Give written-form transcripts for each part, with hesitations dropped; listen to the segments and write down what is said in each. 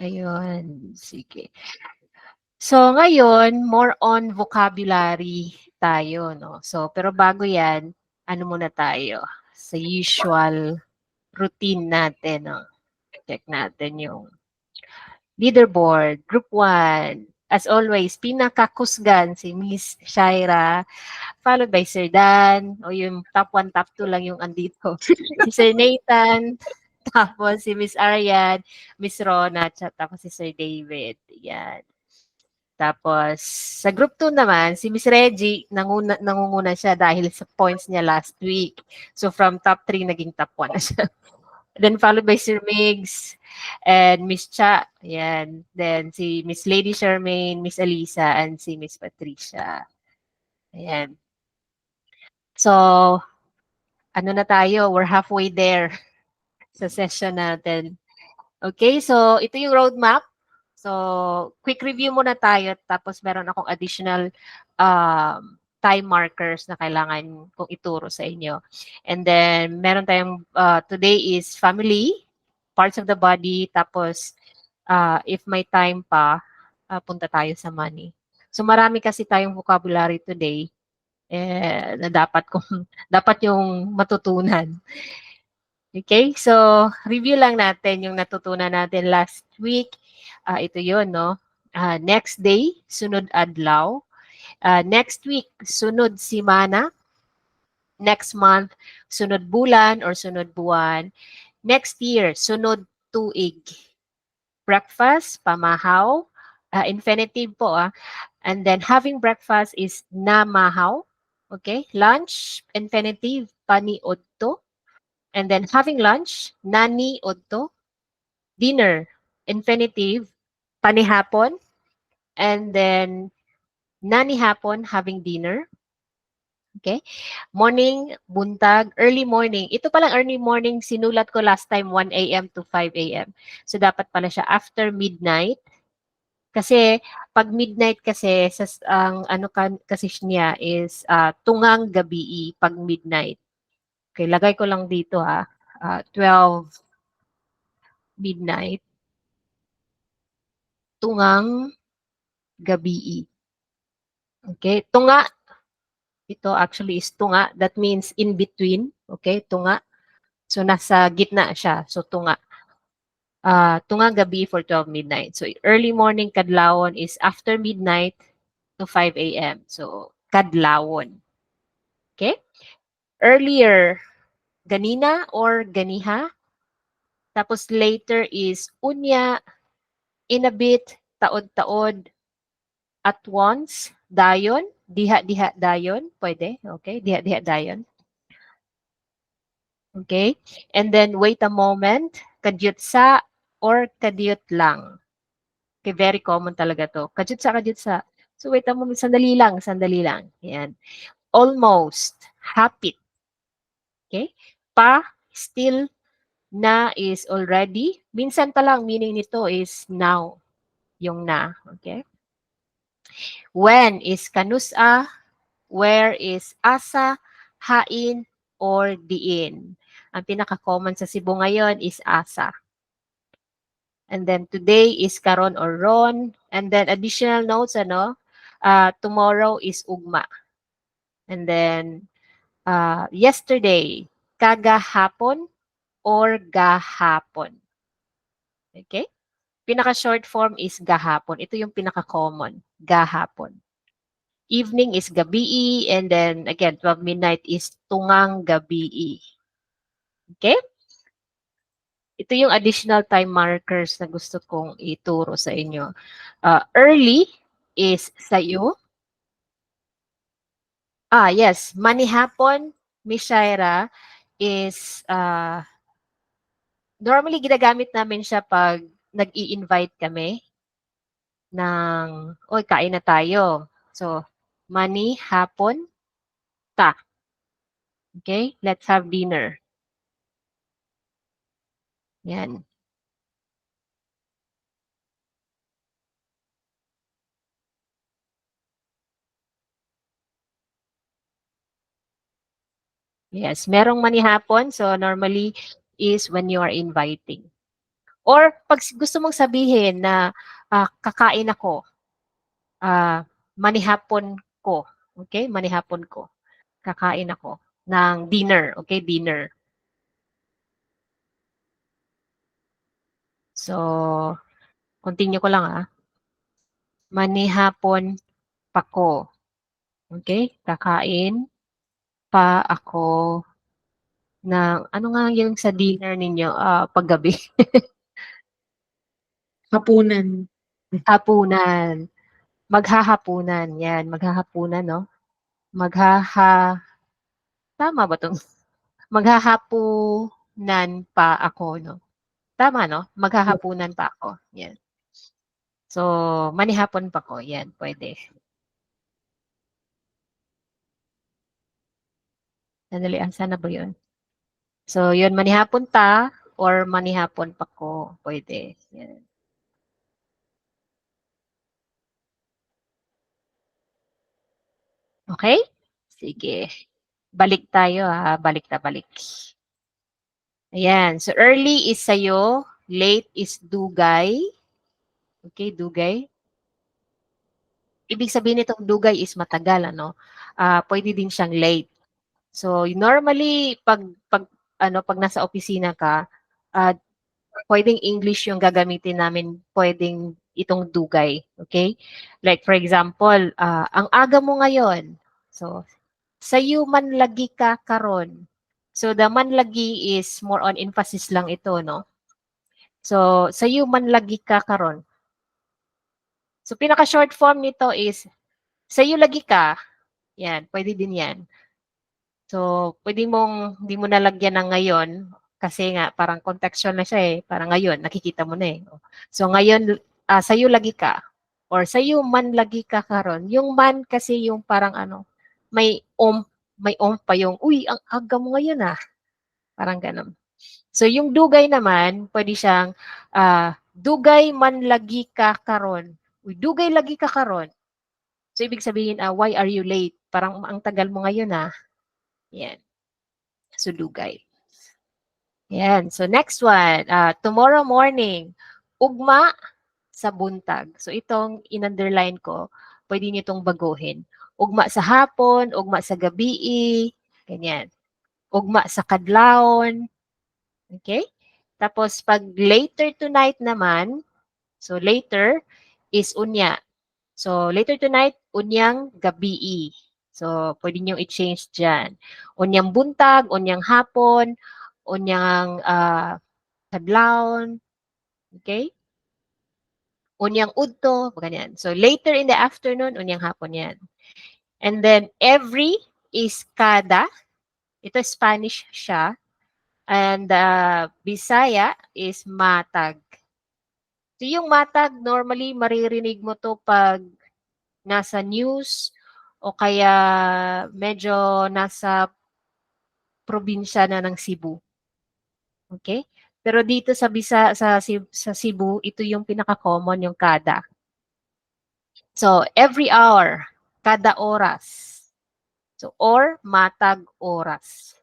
Ayun, sige. So ngayon, more on vocabulary tayo, no? So, pero bago yan, ano muna tayo? Sa usual routine natin, no? Check natin yung leaderboard, group 1. As always, pinakakusgan si Miss Shaira, followed by Sir Dan, o yung top 1, top 2 lang yung andito. Si Sir Nathan, tapos si Miss Arian, Miss Rona, tapos si Sir David. Yan. Tapos, sa group 2 naman, si Miss Reggie, nangunguna siya dahil sa points niya last week. So, from top 3, naging top 1 na siya. Then, followed by Sir Migs and Miss Cha. Yan. Then, si Miss Lady Charmaine, Miss Alisa, and si Miss Patricia. Ayan. So, ano na tayo? We're halfway there sa session natin. Okay, so ito yung roadmap. So, quick review muna tayo tapos meron akong additional time markers na kailangan kong ituro sa inyo. And then, meron tayong, today is family, parts of the body, tapos if may time pa, punta tayo sa money. So, marami kasi tayong vocabulary today na dapat kong dapat yung matutunan. Okay, so review lang natin yung natutunan natin last week. Ito yun, no? Next day, sunod adlaw. Next week, sunod simana. Next month, sunod bulan or sunod buwan. Next year, sunod tuig. Breakfast, pamahaw. Infinitive po, And then having breakfast is namahaw. Okay, lunch, infinitive, paniodto. And then having lunch, nani odto. Dinner, infinitive, panihapon. And then nani hapon, having dinner. Okay? Morning, buntag, early morning. Ito palang early morning, sinulat ko last time 1 a.m. to 5 a.m. So dapat pala siya after midnight. Kasi pag midnight kasi ang ano kasi niya is tungang gabi pag midnight. Okay, lagay ko lang dito 12 midnight, tungang gabi. Okay, tunga, ito actually is tunga. That means in between. Okay, tunga. So, nasa gitna siya. So, tunga. Tunga gabi for 12 midnight. So, early morning kadlawon is after midnight to 5 a.m. So, kadlawon. Okay? Earlier, ganina or ganiha. Tapos later is unya, in a bit, taod-taod, at once, dayon, diha-diha dayon, pwede, okay, diha-diha dayon. Okay? And then wait a moment, kadyut sa or kadyut lang. Okay, very common talaga to. Kadyut sa. So wait a moment, sandali lang, sandali lang. Yan. Almost, hapit. Okay? Pa, still, na is already. Minsan pa lang, meaning nito is now. Yung na. Okay? When is kanusa, where is asa, hain, or diin. Ang pinaka-common sa Cebu ngayon is asa. And then today is karon or ron. And then additional notes, tomorrow is ugma. And then yesterday, kagahapon or gahapon. Okay? Pinaka-short form is gahapon. Ito yung pinaka-common, gahapon. Evening is gabi, and then again, 12 midnight is tungang gabi. Okay? Ito yung additional time markers na gusto kong ituro sa inyo. Early is sayo. Yes. Manihapon, Miss Shaira, is normally ginagamit namin siya pag nag-i-invite kami ng, oy, kain na tayo. So, manihapon, ta. Okay? Let's have dinner. Yan. Yes, merong manihapon. So, normally is when you are inviting. Or pag gusto mong sabihin na kakain ako, manihapon ko. Okay? Manihapon ko. Kakain ako ng dinner. Okay? Dinner. So, continue ko lang Manihapon pa ko. Okay? Kakain pa ako ng, ano nga yung sa dinner ninyo, paggabi? Hapunan. Hapunan. Maghahapunan. Yan, maghahapunan, no? Maghaha, tama ba 'tong maghahapunan pa ako, no? Tama, no? Maghahapunan pa ako. Yan. So, manihapon pa ko. Yan, pwede. Sandali, sana ba yun? So, yun, manihapon ta or manihapon pa ko. Pwede. Yan. Okay? Sige. Balik tayo Balik na balik. Ayan. So, early is sayo. Late is dugay. Okay, dugay. Ibig sabihin nitong dugay is matagal, ano? Pwede din siyang late. So, normally, pag nasa opisina ka, pwedeng English yung gagamitin namin, pwedeng itong dugay. Okay? Like, for example, ang aga mo ngayon. So, sayo man lagi ka karon. So, the man lagi is more on emphasis lang ito, no? So, sayo man lagi ka karon. So, pinaka-short form nito is, sayo lagi ka. Yan, pwede din yan. So, pwede mong, hindi mo nalagyan ng ngayon, kasi nga, parang contextual na siya Parang ngayon, nakikita mo na So, ngayon, sa'yo lagi ka. Or sa'yo man lagi ka karon. Yung man kasi yung parang may may pa yung, uy, ang aga mo ngayon Parang ganun. So, yung dugay naman, pwede siyang, dugay man lagi ka karon. Uy, dugay lagi ka karon. So, ibig sabihin, why are you late? Parang ang tagal mo ngayon Yan. So, dugay. Yan. So, next one. Tomorrow morning, ugma sa buntag. So, itong in-underline ko, pwede niyo itong baguhin. Ugma sa hapon, ugma sa gabi, ganyan. Ugma sa kadlawon. Okay? Tapos, pag later tonight naman, so later is unya. So, later tonight, unyang gabi. So, pwede nyo i-change dyan. Unyang buntag, unyang hapon, unyang kadlawon. Okay? Unyang udto, ganyan. So, later in the afternoon, unyang hapon yan. And then, every is kada. Ito Spanish siya. And Bisaya is matag. So, yung matag, normally, maririnig mo to pag nasa news o kaya medyo nasa probinsya na ng Cebu. Okay? Pero dito sa Cebu, ito yung pinaka-common, yung kada. So, every hour, kada oras. So, or matag oras.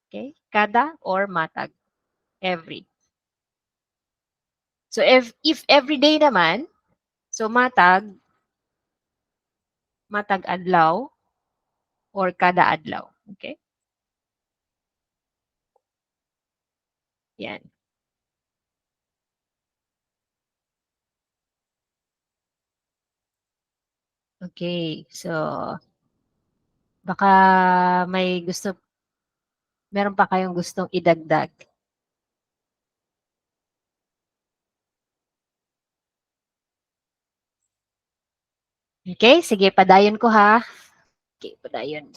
Okay? Kada or matag. Every. So, if every day naman, so matag adlaw or kada adlaw. Okay? Yan. Okay. So, baka meron pa kayong gustong idagdag. Okay, sige, padayon ko Okay, padayon.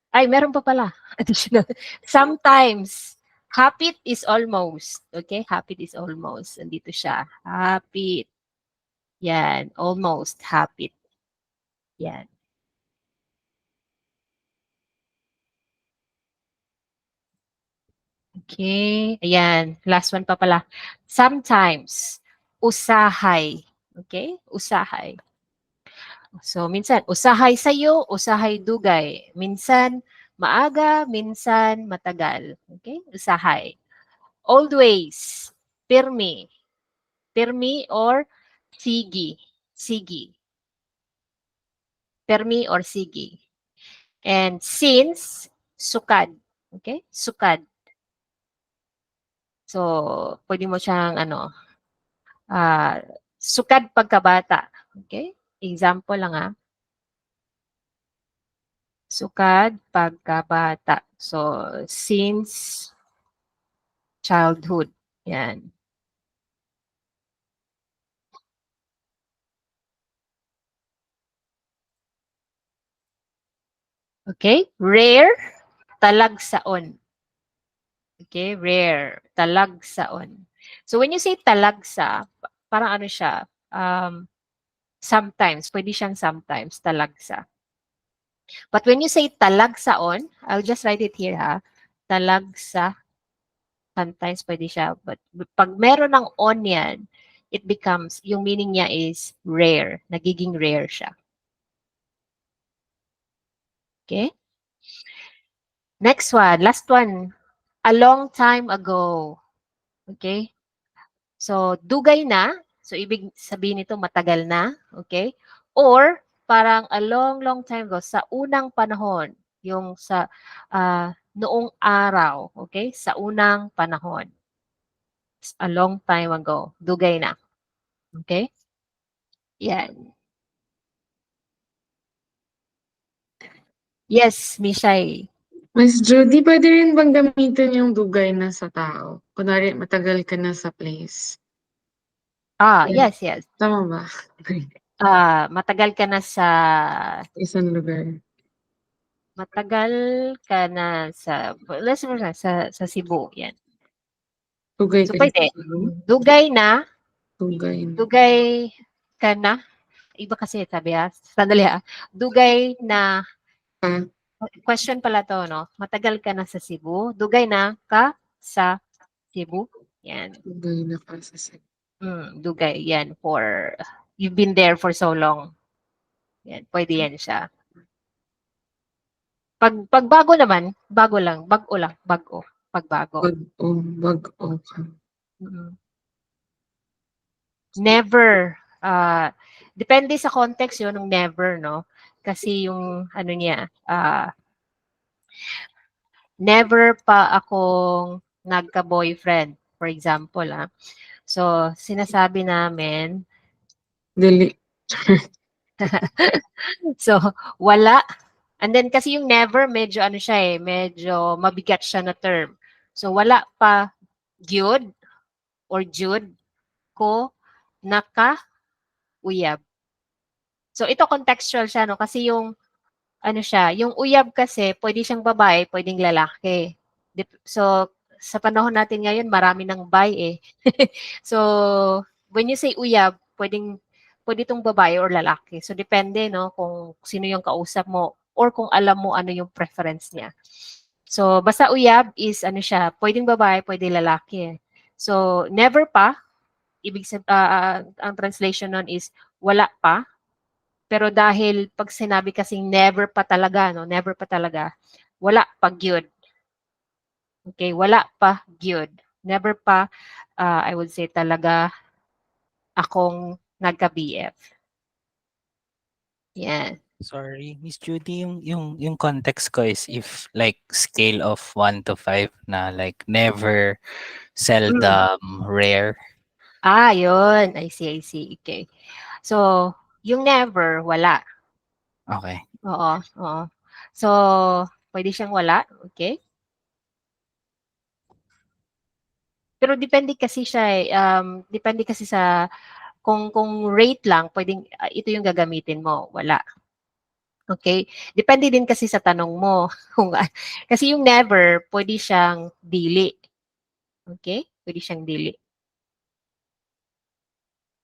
Ay, meron pa pala. Additional. Sometimes, hapit is almost. Okay, hapit is almost. Andito siya. Hapit. Yan, almost hapit. Yan. Okay, ayan. Last one pa pala. Sometimes, usahay. Okay, usahay. So, minsan, usahay sayo, usahay dugay. Minsan, maaga, minsan, matagal. Okay? Usahay. Always. Pirmi. Pirmi or sige. Sige. Pirmi or sige. And since, sukad. Okay? Sukad. So, pwede mo siyang sukad pagkabata. Okay? Example lang Sukad pagkabata. So, since childhood. Yan. Okay? Rare, talagsaon. Okay? Rare, talagsaon. So, when you say talagsa, parang siya, sometimes, pwede siyang sometimes, talagsa. But when you say talagsaon, I'll just write it here talagsa, sometimes pwede siya. But pag meron ng on yan, it becomes, yung meaning niya is rare. Nagiging rare siya. Okay? Next one, last one. A long time ago. Okay? So, dugay na. So, ibig sabihin nito matagal na. Okay? Or, parang a long, long time ago, sa unang panahon. Yung sa noong araw. Okay? Sa unang panahon. A long time ago. Dugay na. Okay? Yan. Yes, Mishay. Miss Judy, pwede rin bang gamitin yung dugay na sa tao? Kunwari, matagal ka na sa place. Yes, yes. Tama ba? Matagal ka na sa Isang lugar. matagal ka na let's say sa Cebu, yan. Dugay So ka na pwede. sa Cebu? Dugay na, Dugay na. dugay ka na. Iba kasi sabi Sandali Dugay na question pala to, no? Matagal ka na sa Cebu. Dugay na ka sa Cebu. Yan. Dugay na ka sa Cebu. Dugay. Yan. You've been there for so long. Yan. Pwede yan siya. Pag bago naman, bago lang. Bago lang. Bago. Pagbago. Bago ka. Never. Depende sa context yun ng never, no? Kasi yung niya, never pa akong nagka-boyfriend, for example. So, sinasabi namin, Dili. so, wala. And then kasi yung never, medyo siya medyo mabigat siya na term. So, wala pa gyud or jud ko naka-uyab. So, ito contextual siya, no? Kasi yung yung uyab kasi, pwede siyang babae, pwedeng lalaki. So, sa panahon natin ngayon, marami ng bi So, when you say uyab, pwede itong babae or lalaki. So, depende, no, kung sino yung kausap mo or kung alam mo ano yung preference niya. So, basta uyab is, siya, pwedeng babae, pwede lalaki. So, never pa, ang translation nun is, wala pa, pero dahil pag sinabi kasing never pa talaga, no, never pa talaga, wala pa gyud. Okay, wala pa gyud. Never pa, I would say talaga akong nagka-BF. Yan. Sorry, Miss Judy, yung context ko is if like scale of 1 to 5 na like never, seldom, rare. Yun. I see. Okay. So, yung never, wala. Okay. Oo. So, pwede siyang wala. Okay? Pero depende kasi siya depende kasi sa kung rate lang, pwedeng ito yung gagamitin mo, wala. Okay? Depende din kasi sa tanong mo. Kasi yung never, pwede siyang dili. Okay? Pwede siyang dili.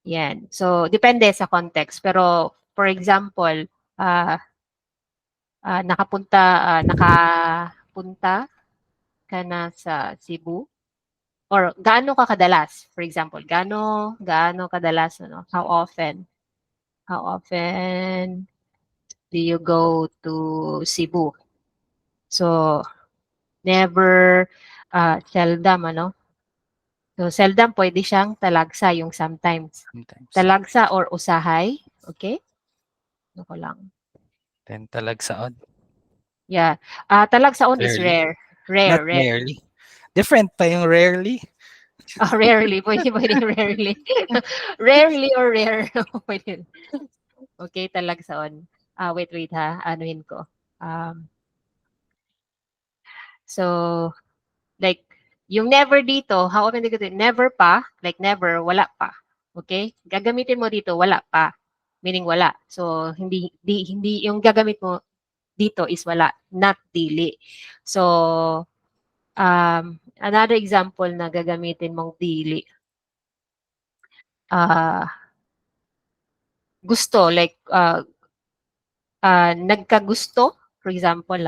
Yan. So, depende sa context. Pero, for example, nakapunta ka na sa Cebu? Or gaano ka kadalas? For example, gaano kadalas, how often? How often do you go to Cebu? So, never, seldom, So, seldom pwede siyang talagsa, yung sometimes. Sometimes. Talagsa or usahay. Okay? Ako lang. Then talagsaon. Yeah. Talagsaon is Rarely. rare. Not Rare. rarely. Different pa yung rarely. Oh, rarely. Pwede rarely. Rarely or rare. Pwede. Okay, talagsaon. Wait ha. Anuhin ko. So, like, yung never dito, how often do you get it? Never pa, like never, wala pa. Okay? Gagamitin mo dito, wala pa. Meaning wala. So, hindi, yung gagamit mo dito is wala, not dili. So, another example na gagamitin mong dili. Gusto, like, nagkagusto, for example,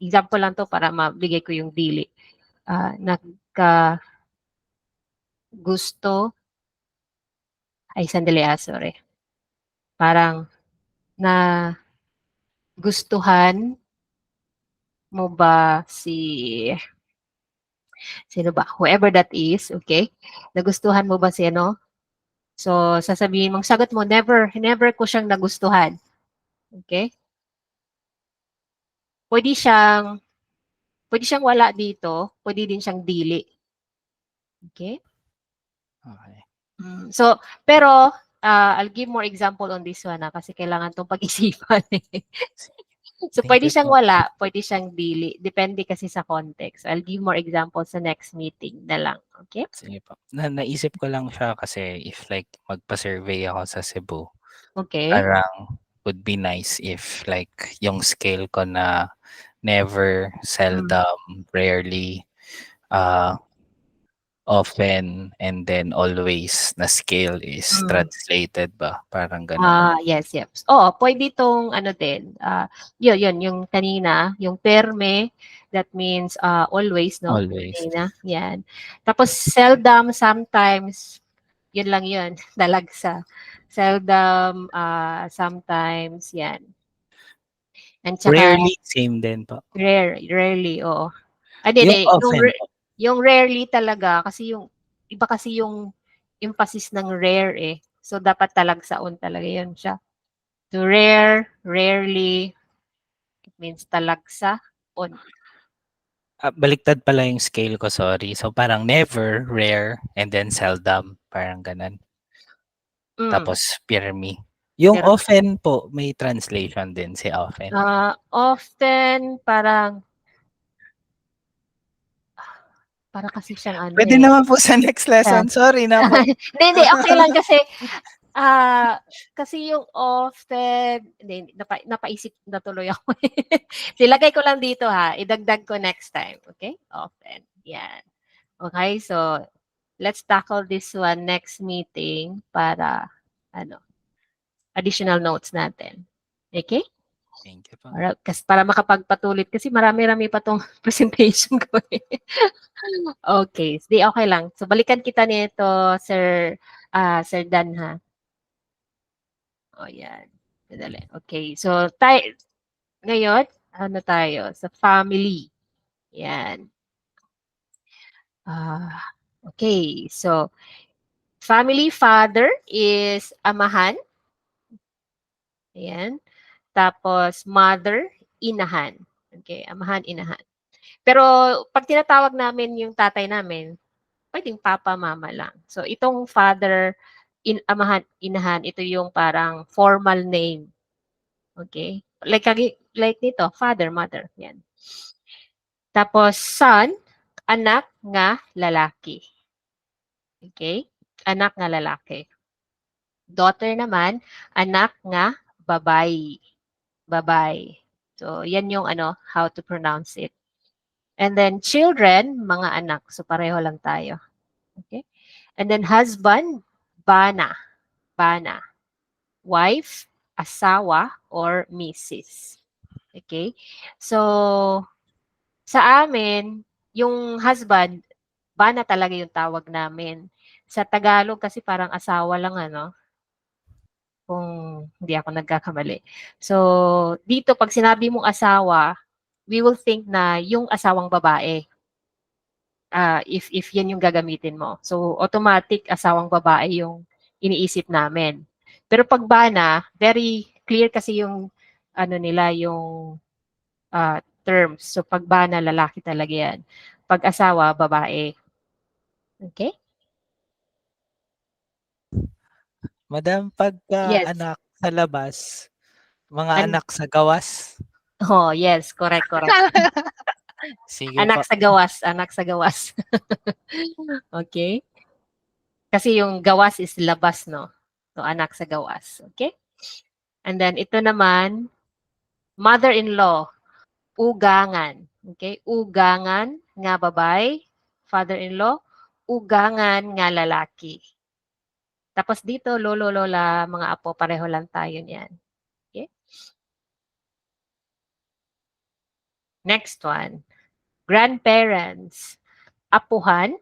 example lang to para mabigay ko yung dili. Nagkagusto, ay sandali sorry. Parang na gustuhan mo ba sino ba? Whoever that is, okay? Nagustuhan mo ba si ano? So, sasabihin mong sagot mo, never ko siyang nagustuhan. Okay? Pwede siyang wala dito, pwede din siyang dili. Okay? Okay. So, pero, I'll give more example on this one kasi kailangan itong pag-isipan. So, Thank pwede you siyang po. wala, pwede siyang dili. Depende kasi sa context. I'll give more examples sa next meeting na lang. Okay? Sige po. Naisip ko lang siya kasi if like magpa-survey ako sa Cebu, Okay. parang would be nice if like yung scale ko na never, seldom, rarely, often, and then always na scale is translated ba? Parang ganun. Yes. Oo, pwede itong ano din, yun, yung kanina, yung perme, that means always, no? Always. Kanina, yan. Tapos seldom, sometimes, yun lang yun, dalagsa. Seldom, sometimes, yan. And saka, Rarely, same din po. rarely, oo. Yung Hindi, often po. yung rarely talaga, kasi iba kasi yung emphasis ng rare eh. So, dapat talagsaon talaga yun siya. To rare, rarely, it means talagsa, on. Baliktad pala yung scale ko, sorry. So parang never, rare, and then seldom. Parang ganun. Tapos pirmi. Yung Pero, often po, may translation din si often. often, parang kasi siyang ano Pwede eh. naman po sa next lesson. Sorry na po. Hindi, okay lang kasi yung often, hindi, napaisip na tuloy ako. Silagay ko lang dito idagdag ko next time, okay? Often, yan. Okay, so, let's tackle this one next meeting para, additional notes natin. Okay? Thank you po. Alright, para makapagpatuloy kasi marami-rami pa tong presentation ko eh. Okay, di okay lang. So balikan kita nito, Sir Dan ha. O yan. Madali. Okay, so ngayon, ano tayo? Sa family. Yan. Okay, so family, father is amahan. Ayan. Tapos mother, inahan. Okay, amahan, inahan. Pero pag tinatawag namin yung tatay namin, pwedeng papa, mama lang. So itong father, amahan, inahan, ito yung parang formal name. Okay? Like nito, father, mother. Yan. Tapos son, anak nga lalaki. Okay? Anak nga lalaki. Daughter naman, anak nga babae. Babae. So yan yung how to pronounce it. And then children, mga anak. So pareho lang tayo. Okay? And then husband, bana. Bana. Wife, asawa, or misis. Okay? So, sa amin, yung husband, bana talaga yung tawag namin. Sa Tagalog kasi parang asawa lang kung hindi ako nagkakamali. So, dito pag sinabi mong asawa, we will think na yung asawang babae. if yan yung gagamitin mo. So, automatic asawang babae yung iniisip namin. Pero pag bana, very clear kasi yung ano nila, yung terms. So, pag bana, lalaki talaga yan. Pag asawa, babae. Okay? Madam, pagka Yes. anak sa labas, mga An- anak sa gawas. oh, yes. Correct, correct. Sige po. Anak sa gawas. Anak sa gawas. Okay? Kasi yung gawas is labas, no? So, anak sa gawas. Okay? And then, ito naman, mother-in-law, ugangan. Okay? Ugangan nga babay, father-in-law, ugangan nga lalaki. Tapos dito, lolo, lola, mga apo, pareho lang tayo niyan. Okay? Next one, grandparents, apuhan,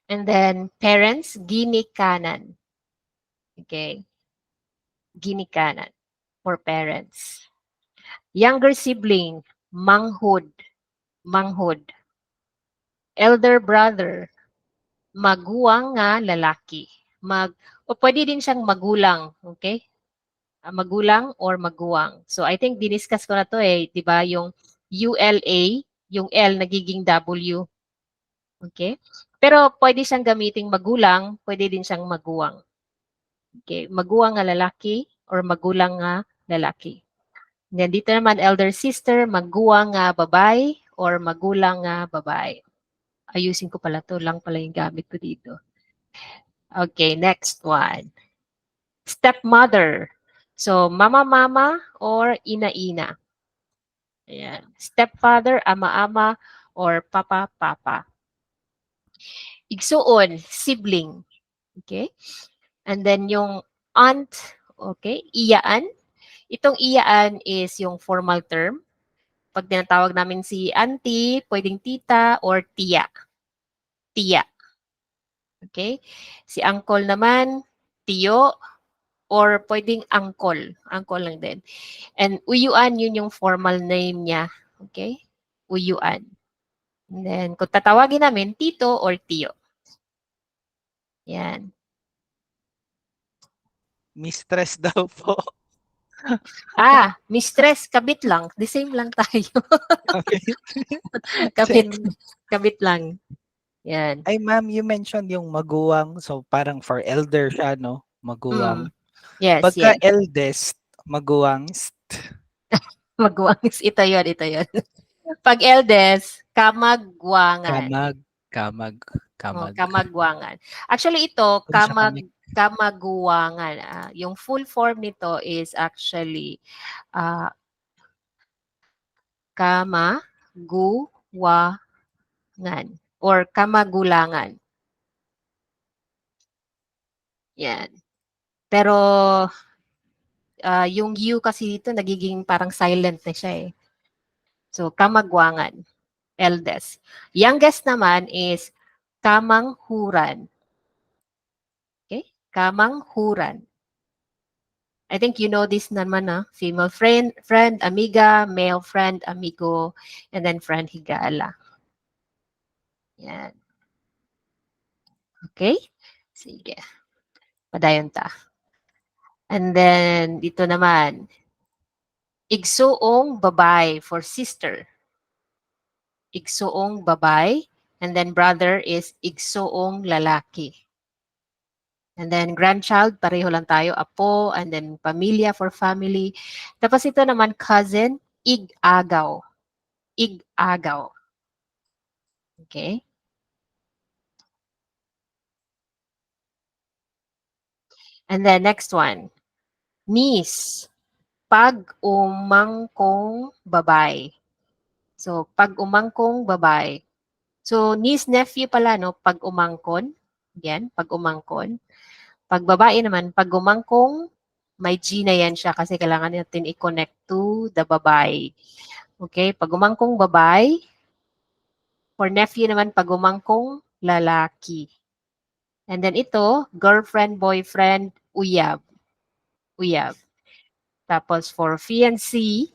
and then parents, ginikanan. Okay? Ginikanan for parents. Younger sibling, manghud, manghud. Elder brother, maguwang nga lalaki. O pwede din siyang magulang, okay? Magulang or maguwang. So I think diniscuss ko na to eh, 'di ba? Yung ULA, yung L nagiging W. Okay? Pero pwede siyang gamiting magulang, pwede din siyang maguwang. Okay? Maguwang nga lalaki or magulang nga lalaki. Then dito naman elder sister, maguwang nga babae or magulang nga babae. Ayusin ko pala to, lang pala yung gamit ko dito. Okay, next one. Stepmother. So, mama-mama or ina-ina. Ayan. Stepfather, ama-ama or papa-papa. Igsuon, sibling. Okay? And then yung aunt, okay, iyaan. Itong iyaan is yung formal term. Pag tinatawag namin si auntie, pwedeng tita or tiya. Tiya. Okay? Si uncle naman, tiyo, or pwedeng uncle. Uncle lang din. And uyuan, yun yung formal name niya. Okay? Uyuan. And then, kung tatawagin namin, tito or tiyo. Yan. Mistress daw po. Mistress, kabit lang. The same lang tayo. Okay. kabit. Same. Kabit lang. Yan. Ay, ma'am, you mentioned yung maguwang. So, parang for elder siya, no? Maguwang. Yes, Pagka yes. eldest, maguwang. Magwangs. Ito yun, ito yun. Pag eldest, kamagwangan. Kamag. Kamagwangan. Actually, ito, Kung siya kami. kamaguwangan. Yung full form nito is actually kamaguwangan or kamagulangan. Yan. Pero yung U kasi dito nagiging parang silent na siya eh. So, kamagwangan, eldest. Youngest naman is kamanghuran. Okay? Kamanghuran. I think you know this naman female friend, amiga, male friend, amigo, and then friend higala. Yan. Okay? Sige. Padayon ta. And then, dito naman, igsuong babae for sister. Igsuong babae. And then brother is igsuong lalaki. And then grandchild, pareho lang tayo, apo, and then pamilya for family. Tapos ito naman, cousin, ig-agaw. Ig-agaw. Okay? And then next one, niece, pag-umangkong babae. So, pag-umangkong babae. So, niece, nephew pala, no? Pag-umangkon. Yan, pag-umangkon. Pag babae naman, pag umangkong, may G na yan siya kasi kailangan natin i-connect to the babae. Okay? Pag umangkong babae, for nephew naman, pag umangkong lalaki. And then ito, girlfriend, boyfriend, uyab. Uyab. Tapos for fiancé,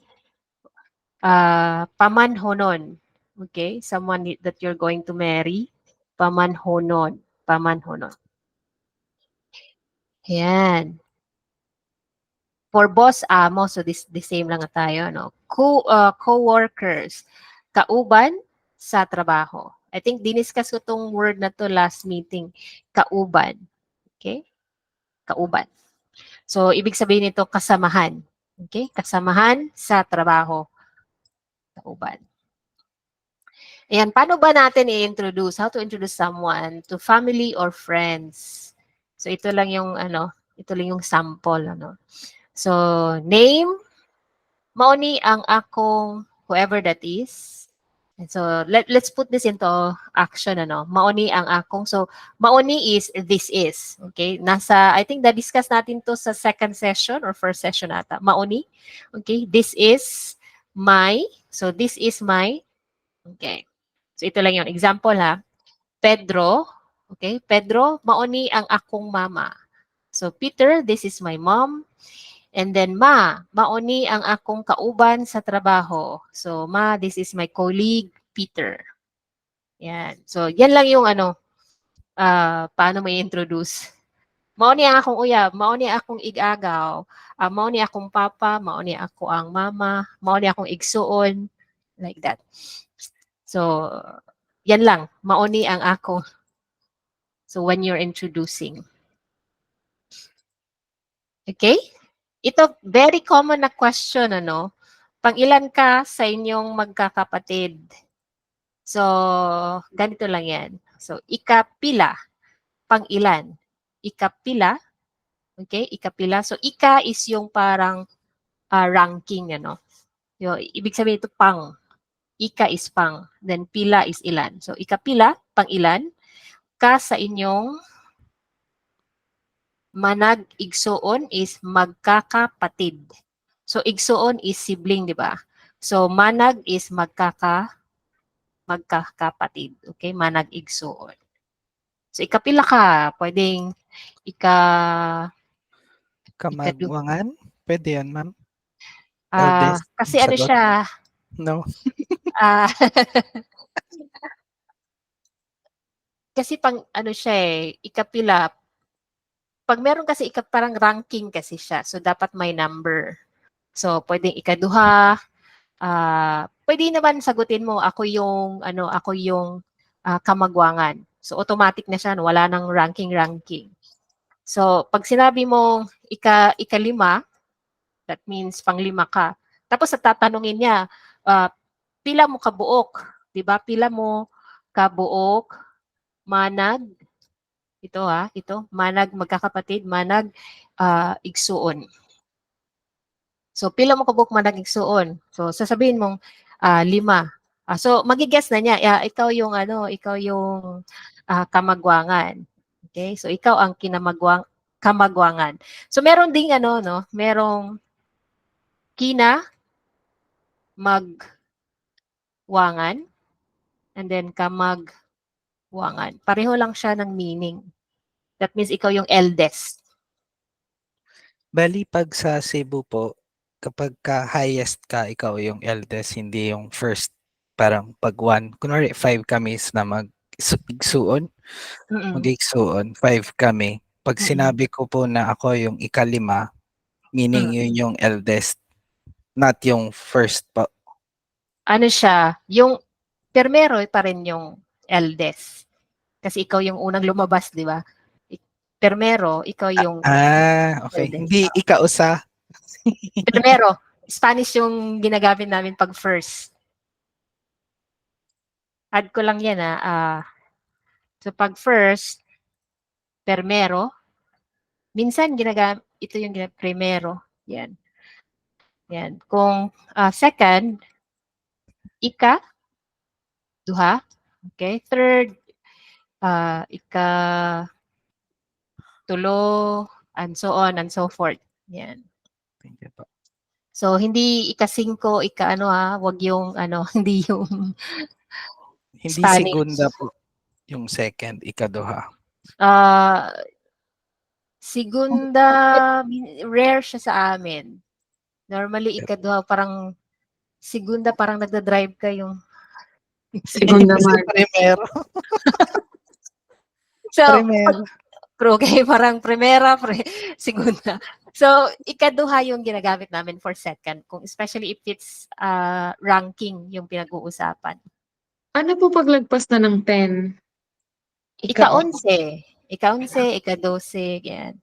pamanhonon. Okay? Someone that you're going to marry. Pamanhonon. Pamanhonon. Yan. For boss, amo, so the same lang na tayo, no? Co-workers, kauban sa trabaho. I think diniscuss ko tong word na to last meeting, kauban. Okay? Kauban. So, ibig sabihin nito kasamahan. Okay? Kasamahan sa trabaho. Kauban. Ayan, paano ba natin i-introduce? How to introduce someone to family or friends? So, ito lang yung ito lang yung sample, ano. So, name, mauni ang akong whoever that is. And so let's put this into action, ano. Mauni ang akong. So mauni is this is. Okay? I think na-discuss natin to sa second session or first session ata. Mauni. Okay? This is my. So this is my. Okay. So ito lang yung example, ha. Pedro. Okay? Pedro, mauni ang akong mama. So Peter, this is my mom. And then mauni ang akong kauban sa trabaho. So this is my colleague, Peter. Yan. So yan lang yung paano may introduce. Mauni ang akong uyab, mauni akong igagaw, mauni akong papa, mauni ako ang mama, mauni akong igsuon, like that. So yan lang, mauni ang ako. So when you're introducing. Okay? Ito, very common na question, ano? Pang-ilan ka sa inyong magkakapatid? So, ganito lang yan. So, ikapila, pang-ilan? Ikapila, okay? Ikapila. So, ika is yung parang ranking, ano? Ibig sabihin ito pang. Ika is pang. Then, pila is ilan. So, ikapila, pang-ilan? Ka sa inyong manag-igsuon is magkakapatid. So, igsuon is sibling, di ba? So, manag is magkakapatid. Okay? Manag-igsuon. So, ikapila ka. Pwedeng ikadu. Kamagwangan? Pwede yan, ma'am? Eldest? Kasi ano Sagot? siya, No. ah, kasi pang ano siya ikapila. Pag meron kasi parang ranking kasi siya. So, dapat may number. So, pwedeng ikaduha, pwede naman sagutin mo, ako yung kamagwangan. So, automatic na siya, no? Wala nang ranking. So, pag sinabi mo ikalima, that means panglima ka. Tapos, tatanungin niya, pila mo kabuok? Diba? Pila mo kabuok, manag, ito, manag, magkakapatid, manag, igsuon. So, pila mo kabuok manag igsuon. So, sasabihin mong 5. So, magigess na niya, ikaw yung kamagwangan. Okay? So, ikaw ang kamagwangan. So, meron ding merong magwangan and then kamagwangan. Pareho lang siya ng meaning. That means ikaw yung eldest. Bali, pag sa Cebu po, kapag highest ka, ikaw yung eldest, hindi yung first. Parang pag 1, kunwari 5 kami is na mag-igsuon, Mm-mm. 5 kami. Pag sinabi ko po na ako yung ikalima, meaning yun yung eldest, not yung first po. Ano siya, yung permero pa rin yung eldest. Kasi ikaw yung unang lumabas, di ba? Permero, ikaw yung Okay. eldest. Hindi ikausa. Permero, Spanish yung ginagamit namin pag first. Add ko lang yan, so pag first, permero, minsan ito yung primero. Yan. Yan. Kung second, duha. Okay. Third, tulo, and so on and so forth. Yan. Thank you po. So, hindi ika-5, wag yung, hindi yung Hindi Spanish. segunda po yung second, ikaduha. Segunda, rare siya sa amin. Normally, ikaduha, parang segunda, parang nagda-drive ka yung Segunda Kasi Martes. primero. So, Primero. okay, parang primera, segunda. So, ikaduha yung ginagamit namin for second, kung especially if it's ranking yung pinag-uusapan. Ano po paglagpas na ng 10? Ika-11, ika-12, yan.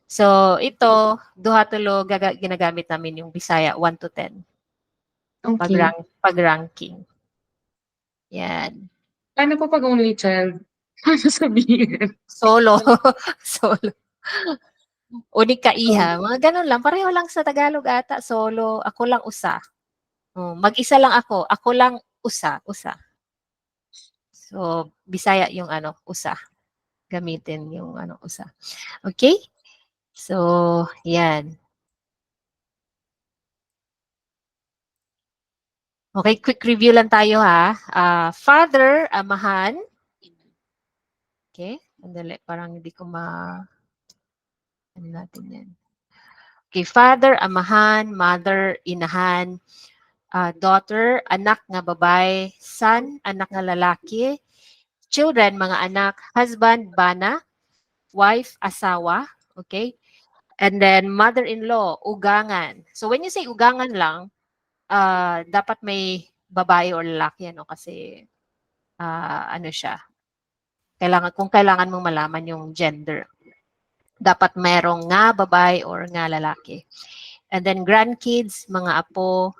So, ito, duha tulo ginagamit namin yung Bisaya 1 to 10 Okay. pag-ranking. Yan. Ano po pag only child? Ano sabihin? Solo. Solo. Unig ka iha. Mga ganun lang. Pareho lang sa Tagalog ata. Solo. Ako lang usa. Mag-isa lang ako. Ako lang usa. Usa. So, Bisaya yung usa. Gamitin yung usa. Okay? So, yan. Okay, quick review lang tayo ha. Father, amahan. Okay, sandali. Parang hindi ko ano natin yan. Okay, father, amahan. Mother, inahan. Daughter, anak nga babae. Son, anak nga lalaki. Children, mga anak. Husband, bana. Wife, asawa. Okay? And then, mother-in-law, ugangan. So, when you say ugangan lang, dapat may babae or lalaki, kasi ano siya, kung kailangan mong malaman yung gender. Dapat merong nga babae or nga lalaki. And then grandkids, mga apo,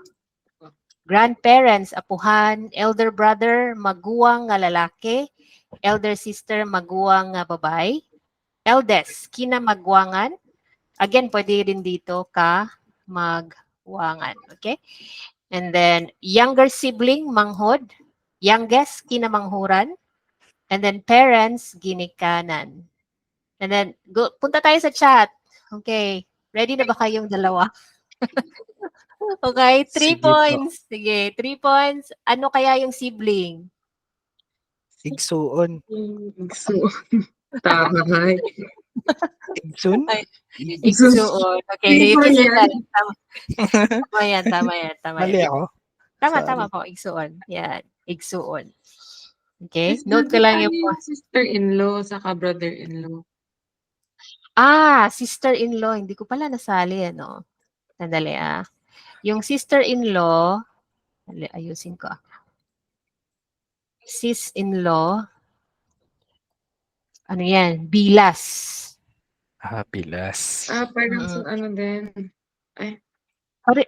grandparents, apuhan, elder brother, maguwang nga lalaki, elder sister, maguwang nga babae, eldest, kinamagwangan. Again, pwede rin dito magwangan. Okay? And then, younger sibling, manghod. Youngest, kinamanghuran. And then, parents, ginikanan. And then, punta tayo sa chat. Okay. Ready na ba kayong dalawa? Okay. 3 Sige po. points. Sige, 3 points. Ano kaya yung sibling? Igsuon. So, tahay. Igsun? Igsuon. Okay, you Paper can say yan. that. Tama yan. Mali ako. Tama Sorry. po. Igsuon. Yan. Igsuon. Okay. Note ko lang yung sister-in-law saka brother-in-law. Sister-in-law. Hindi ko pala nasali, Sandali, Yung sister-in-law, ayusin ko. Sis-in-law, ano yan? Bilas. Pilas. Parang sa ano din.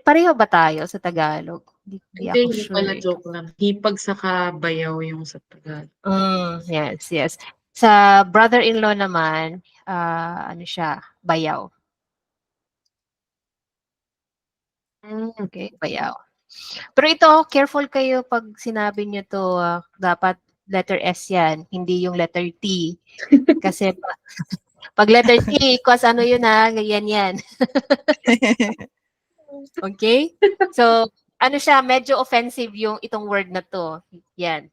Pareho ba tayo sa Tagalog? Hindi ako Hindi sure. pala joke lang. Hipag saka bayaw yung sa Tagalog. Yes. Sa brother-in-law naman, ano siya? Bayaw. Okay, bayaw. Pero ito, careful kayo pag sinabi niyo to, dapat letter S yan, hindi yung letter T. Kasi pag letter T, cause ano yun ganyan yan. Okay? So, ano siya, medyo offensive yung itong word na to. Yan.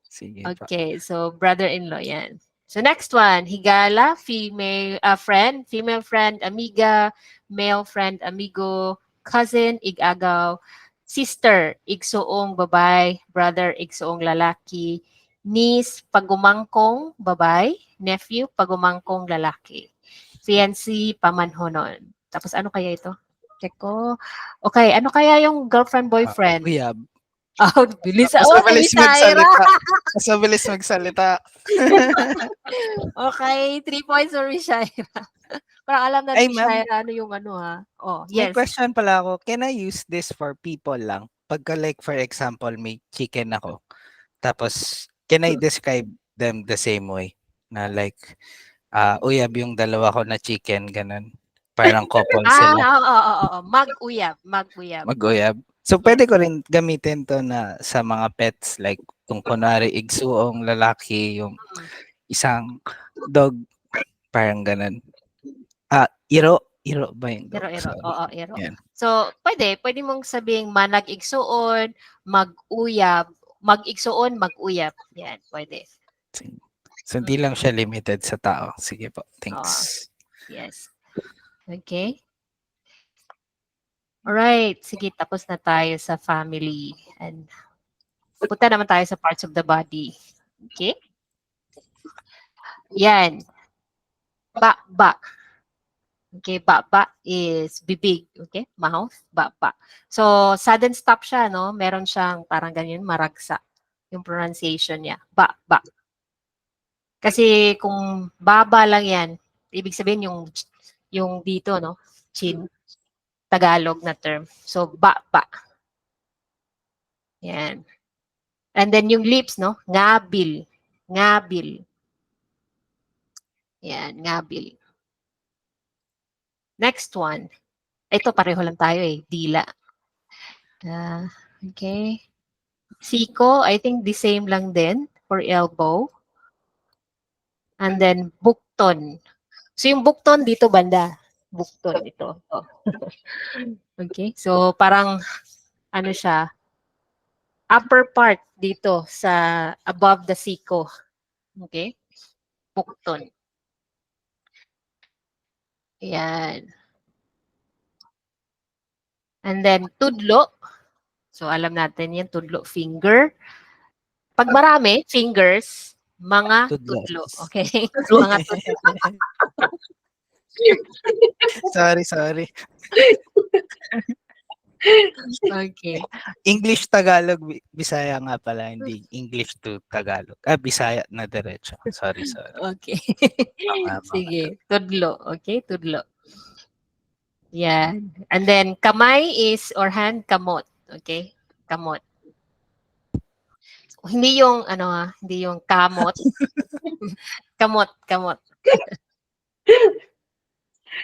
Sige po. Okay, so brother-in-law yan. So next one, higala, female friend, amiga, male friend, amigo, cousin, igagaw, sister, igsoong babae, brother, igsoong lalaki, niece, pagumangkong babae, nephew, pagumangkong lalaki, fiancé, pamanhonon. Tapos ano kaya ito? Check ko. Okay, ano kaya yung girlfriend, boyfriend? Uyab. Bilis. Mas mabilis Shaira. magsalita. Mas mabilis magsalita. Okay, 3 points for Miss Shaira. Parang alam na Ay, ni ma'am. Shaira ano yung May yes. question pala ako. Can I use this for people lang? Pagka like for example, may chicken ako. Tapos, can I describe them the same way? Na like, uyab yung dalawa ko na chicken, ganun. Parang couple sila. Oo. Mag-uyab. Mag-uyab. So, pwede ko rin gamitin to na sa mga pets. Like, kung kunwari, igsuong lalaki, yung isang dog, parang ganun. Iro ba yung dog? Iro. Sorry. Oo, iro. Yan. So, pwede mong sabing manag-igsuon, mag-uyab, mag-igsuon, mag-uyab. Yan, pwede. So, hindi lang siya limited sa tao. Sige po. Thanks. Yes. Okay. Alright. Sige, tapos na tayo sa family and Punta naman tayo sa parts of the body. Okay? Yan. Ba. Okay, ba is bibig. Okay? Mouth, ba. So, sudden stop siya, no? Meron siyang parang ganyan, maragsa. Yung pronunciation niya. Ba. Kasi kung baba lang yan, ibig sabihin yung dito, no? Chin. Tagalog na term. So, ba. Yan. And then yung lips, no? Ngabil. Yan, ngabil. Next one. Ito, pareho lang tayo eh. Dila. Okay. Siko, I think the same lang din for elbow. And then, bukton. So, yung bukton dito banda. Bukton, ito. Okay. So, parang, ano siya, upper part dito sa above the siko. Okay. Bukton. Yan. And then, tudlo. So, alam natin yan, tudlo, finger. Pag marami, fingers, mga Tudlo. tudlo. Okay? Mga tudlo. Sorry. Okay. English, Tagalog, Bisaya nga pala, hindi English to Tagalog. Bisaya na diretso. Sorry. Okay. Tama. Sige. Tudlo. Okay? Tudlo. Yan. And then, kamay is, or hand, kamot. Okay? Kamot. Hindi yung, hindi yung kamot. Kamot.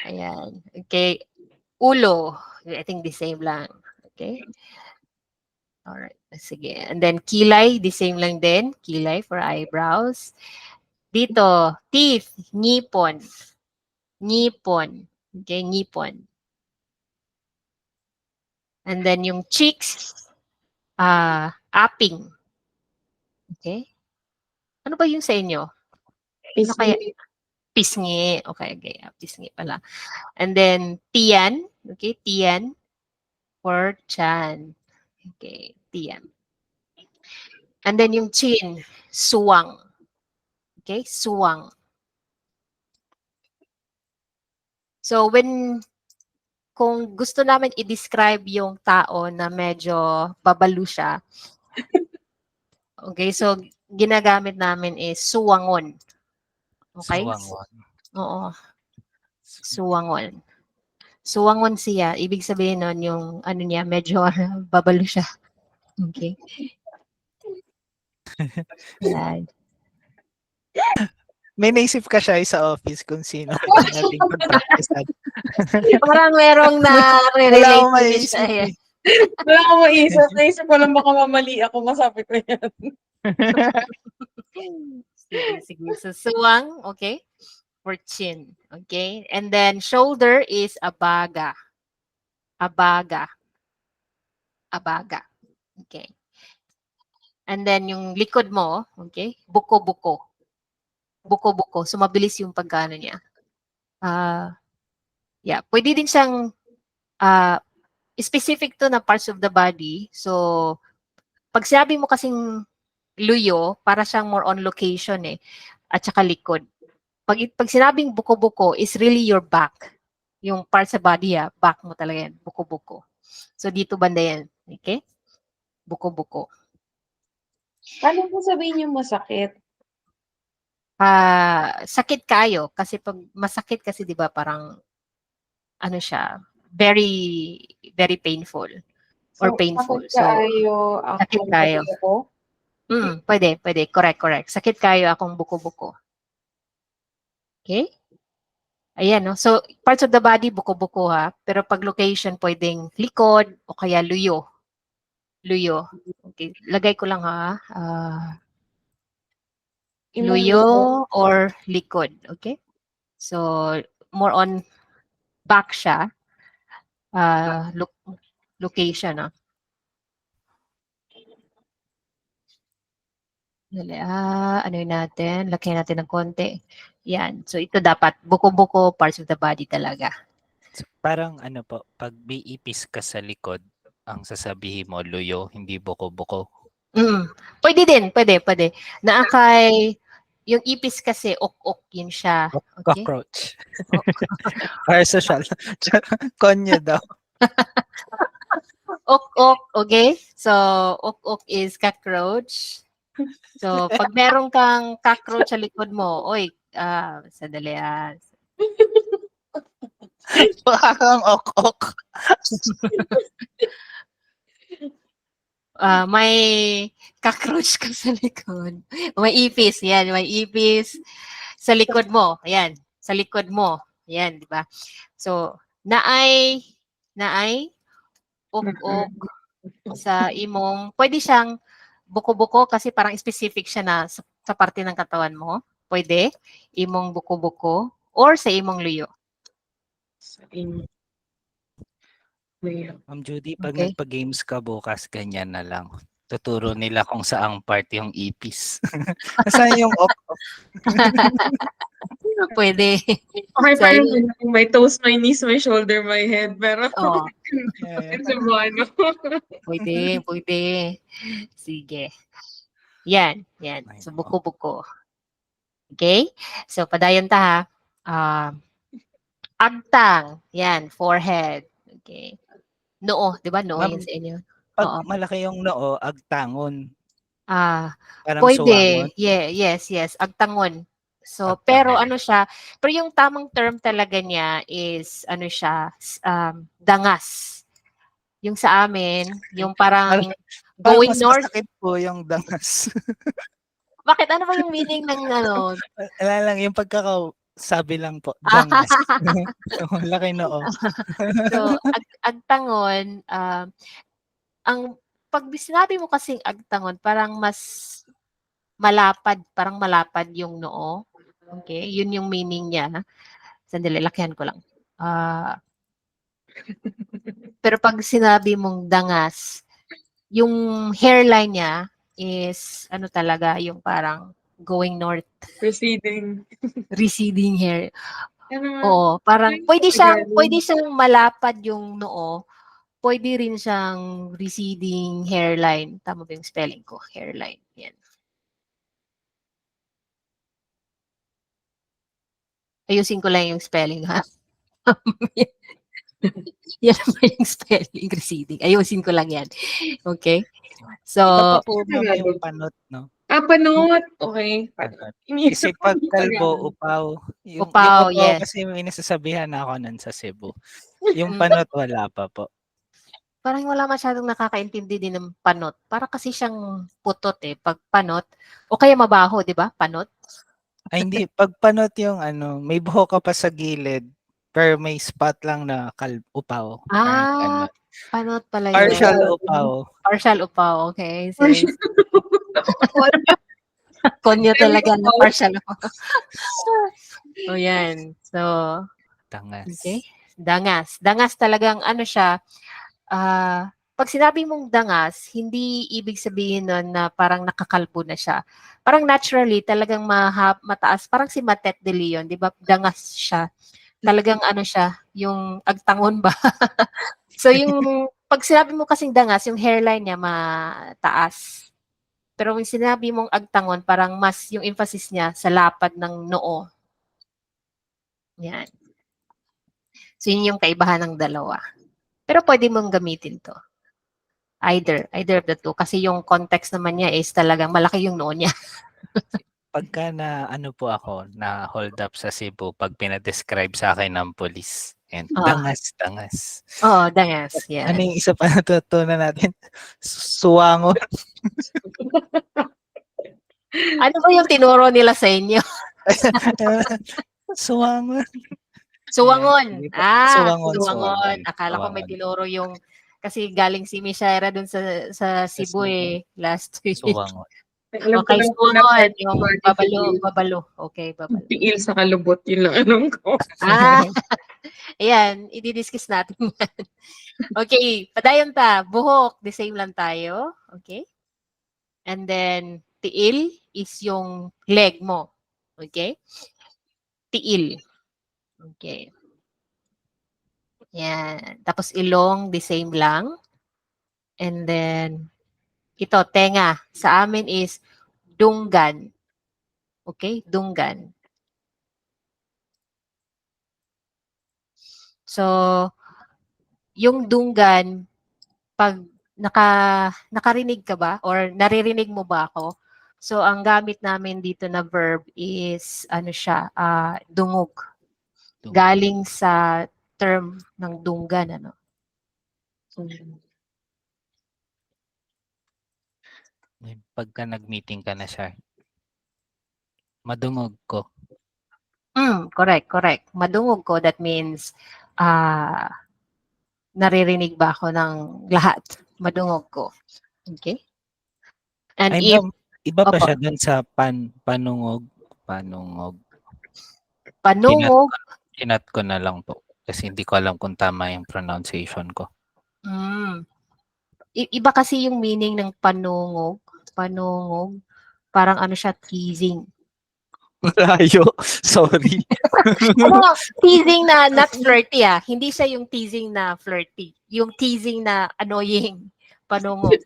Ayan. Okay. Ulo. I think the same lang. Okay? Alright. Sige. And then, kilay, the same lang din. Kilay for eyebrows. Dito, teeth, ngipon. Okay, ngipon. And then, yung cheeks, aping. Okay? Ano ba yung sa inyo? Ano kaya? Pisngi. Okay. Pisngi pala. And then, tiyan. Okay, tiyan for chan. Okay, tiyan. And then yung chin, suwang. Okay, suwang. So, kung gusto namin i-describe yung tao na medyo babalo siya, okay, so ginagamit namin is suwangon. Okay? Suwangon. Oo. Suwangon. Suwangon siya. Ibig sabihin nun yung niya, medyo babalo siya. Okay. Yan. May naisip ka siya sa office kung sino nating pag-practicean. Parang merong Wala na-relate akong to maisip siya. eh. Wala akong maisip. Naisip ko lang baka mamali ako. Masabi ko yan. Sige. So, suwang, okay? For chin. Okay? And then, shoulder is abaga. Okay. And then, yung likod mo, okay? Buko-buko. So, mabilis yung pagkano niya. Yeah. Pwede din siyang specific to na parts of the body. So, pag sinabi mo kasing luyo, para siyang more on location eh. At saka likod. Pag sinabing buko-buko is really your back. Yung part sa body, back mo talaga yan. Buko-buko. So, dito banda yan. Okay? Buko-buko. Paano po sabihin yung masakit? Sakit kayo. Kasi pag masakit kasi, di ba, parang, siya, very, very painful. Or painful. Sakit kayo, sakit kayo. Pwede. Correct. Sakit kayo, akong buko-buko. Okay? Ayan, no? So, parts of the body, buko-buko ha. Pero pag location, pwedeng likod o kaya luyo. Okay. Lagay ko lang ha. Luyo or likod. Okay? So, more on back siya. Location, no? Ano yun natin? Lagyan natin ng konti. Yan. So, ito dapat buko-buko, parts of the body talaga. So, parang po, pag biipis ka sa likod, ang sasabihin mo, luyo, hindi buko-buko. Pwede din, pwede. Naakay, yung ipis kasi, ok-ok, yun siya. Okay? Cockroach. Ok. Or social. Konyo daw. Ok-ok, okay? So, ok-ok is cockroach. So, pag meron kang cockroach sa likod mo, oy, sandali Mukha kang ok-ok. May cockroach ka sa likod. May ipis, yan, may ipis sa likod mo. Ayan, sa likod mo. Ayan, di ba? So, naay, ok-ok sa imong, pwede siyang buko-buko kasi parang specific siya na sa parte ng katawan mo. Pwede, imong buko-buko or sa imong luyo. Sa inyo. May- Ma'am Judy, pag Okay? nagpa-games ka bukas, ganyan na lang. Tuturo nila kung saang part yung ipis. Nasaan yung ok-ok? Pwede. Okay Sa pa yung ano, may toes, my knees, my shoulder, my head. Pero oh, Yeah. sa ano. pwede. Sige. Yan. Ay, So, no. buko-buko. Okay? So, padayon ta ha. Ah, agtang. Yan, forehead. Okay. Noo, di ba? Noo Ma'am, yan sa inyo. pag Oo. malaki yung noo, agtangon. Ah, Parang pwede. suwangon. Yes. Agtangon. So, pero Agtangon. ano siya, pero yung tamang term talaga niya is, ano siya, dangas. Yung sa amin, yung Parang, parang parang going mas north. masakit po yung dangas. Bakit? Ano ba yung meaning ng ano? Wala lang, yung pagkakasabi lang po, dangas. Laki noo. So, agtangon, ang pag sinabi mo kasing agtangon, parang malapad yung noo. Okay? Yun yung meaning niya. Sandali, lakihan ko lang. Ah, pero pag sinabi mong dangas, yung hairline niya is ano talaga, yung parang going north, Proceeding. receding hair. Ano, Oo, parang ano pwede Tagalog? siyang malapad yung noo, pwede rin siyang receding hairline. Tama ba yung spelling ko? Hairline. Yan. Ayusin ko lang yung spelling ha. Yan ba yung spelling, receding. Ayusin ko lang yan. Okay? So, Iba pa po, ma'am, yung Tagalog. panot, no? Panot. Okay. Panot. Iniisip Kasi ko pag yung kalbo, Tagalog. upaw. Yung upaw, upaw yes. kasi may nasasabihan na ako nun sa Cebu. Yung Mm. panot, wala pa po. Parang wala masyadong nakakaintindi din ng panot. Para kasi siyang putot eh. Pag panot, o kaya mabaho, di ba? Panot. Ay, hindi. Pag panot yung ano, may buhok ka pa sa gilid, pero may spot lang na upaw. Parang Ah, ganun. panot pala Partial yun. upaw. Partial upaw. Okay. Or Sige. Konyo talaga na semi-upaw. partial upaw. O yan. So, okay. Tangas. Dangas talagang ano siya, pag sinabi mong dangas, hindi ibig sabihin nun na parang nakakalbo na siya. Parang naturally, talagang mataas. Parang si Matet de Leon, di ba? Dangas siya. Talagang ano siya, yung agtangon ba? So yung, pag sinabi mo kasing dangas, yung hairline niya mataas. Pero yung sinabi mong agtangon, parang mas yung emphasis niya sa lapad ng noo. Yan. So yun yung kaibahan ng dalawa. Pero pwede mong gamitin to. Either of the two. Kasi yung context naman niya is talagang malaki yung noo niya. Pagka na ano po ako, na hold up sa Cebu, pag pinadescribe sa akin ng police, and Oo. dangas. Oo, dangas. Ano Yan. yung isa pa natutunan natin? Suwangon. Ano ba yung tinuro nila sa inyo? Suwangon. Ayan, Suwangon. sige po. Suwangon. Suwangon. Akala ko may Suwangon. tinuro yung kasi galing si Mishaira dun sa Sa Cebu Cebu. last week. Suwangon. Alam ko Okay, lang po na suwangon. part Yung party tiil. babalo. Okay, babalo. Tiil sa kalubot. Yun lang alam ko. Ah, ayan. I-discuss natin yan. Okay, padayon ta. Buhok, the same lang tayo. Okay? And then, tiil is yung leg mo. Okay? Tiil. Okay. Yan. Tapos ilong, the same lang. And then, Ito, tenga. Sa amin is dunggan. Okay? Dunggan. So, yung dunggan, pag nakarinig ka ba or naririnig mo ba ako? So, ang gamit namin dito na verb is, ano siya, dungog. Galing sa term ng dunggan, ano? Pagka nag-meeting ka na siya, madungog ko. Correct. Madungog ko, that means, naririnig ba ako ng lahat? Madungog ko. Okay? And Ay, if, iba ba opo, siya dun sa panungog? Panungog. panungog, Kinat ko na lang po. Kasi hindi ko alam kung tama yung pronunciation ko. Iba kasi yung meaning ng panungog. Panungog, parang ano siya, teasing. Layo. Sorry. Ano, teasing na not flirty Hindi siya yung teasing na flirty. Yung teasing na annoying. Panungog.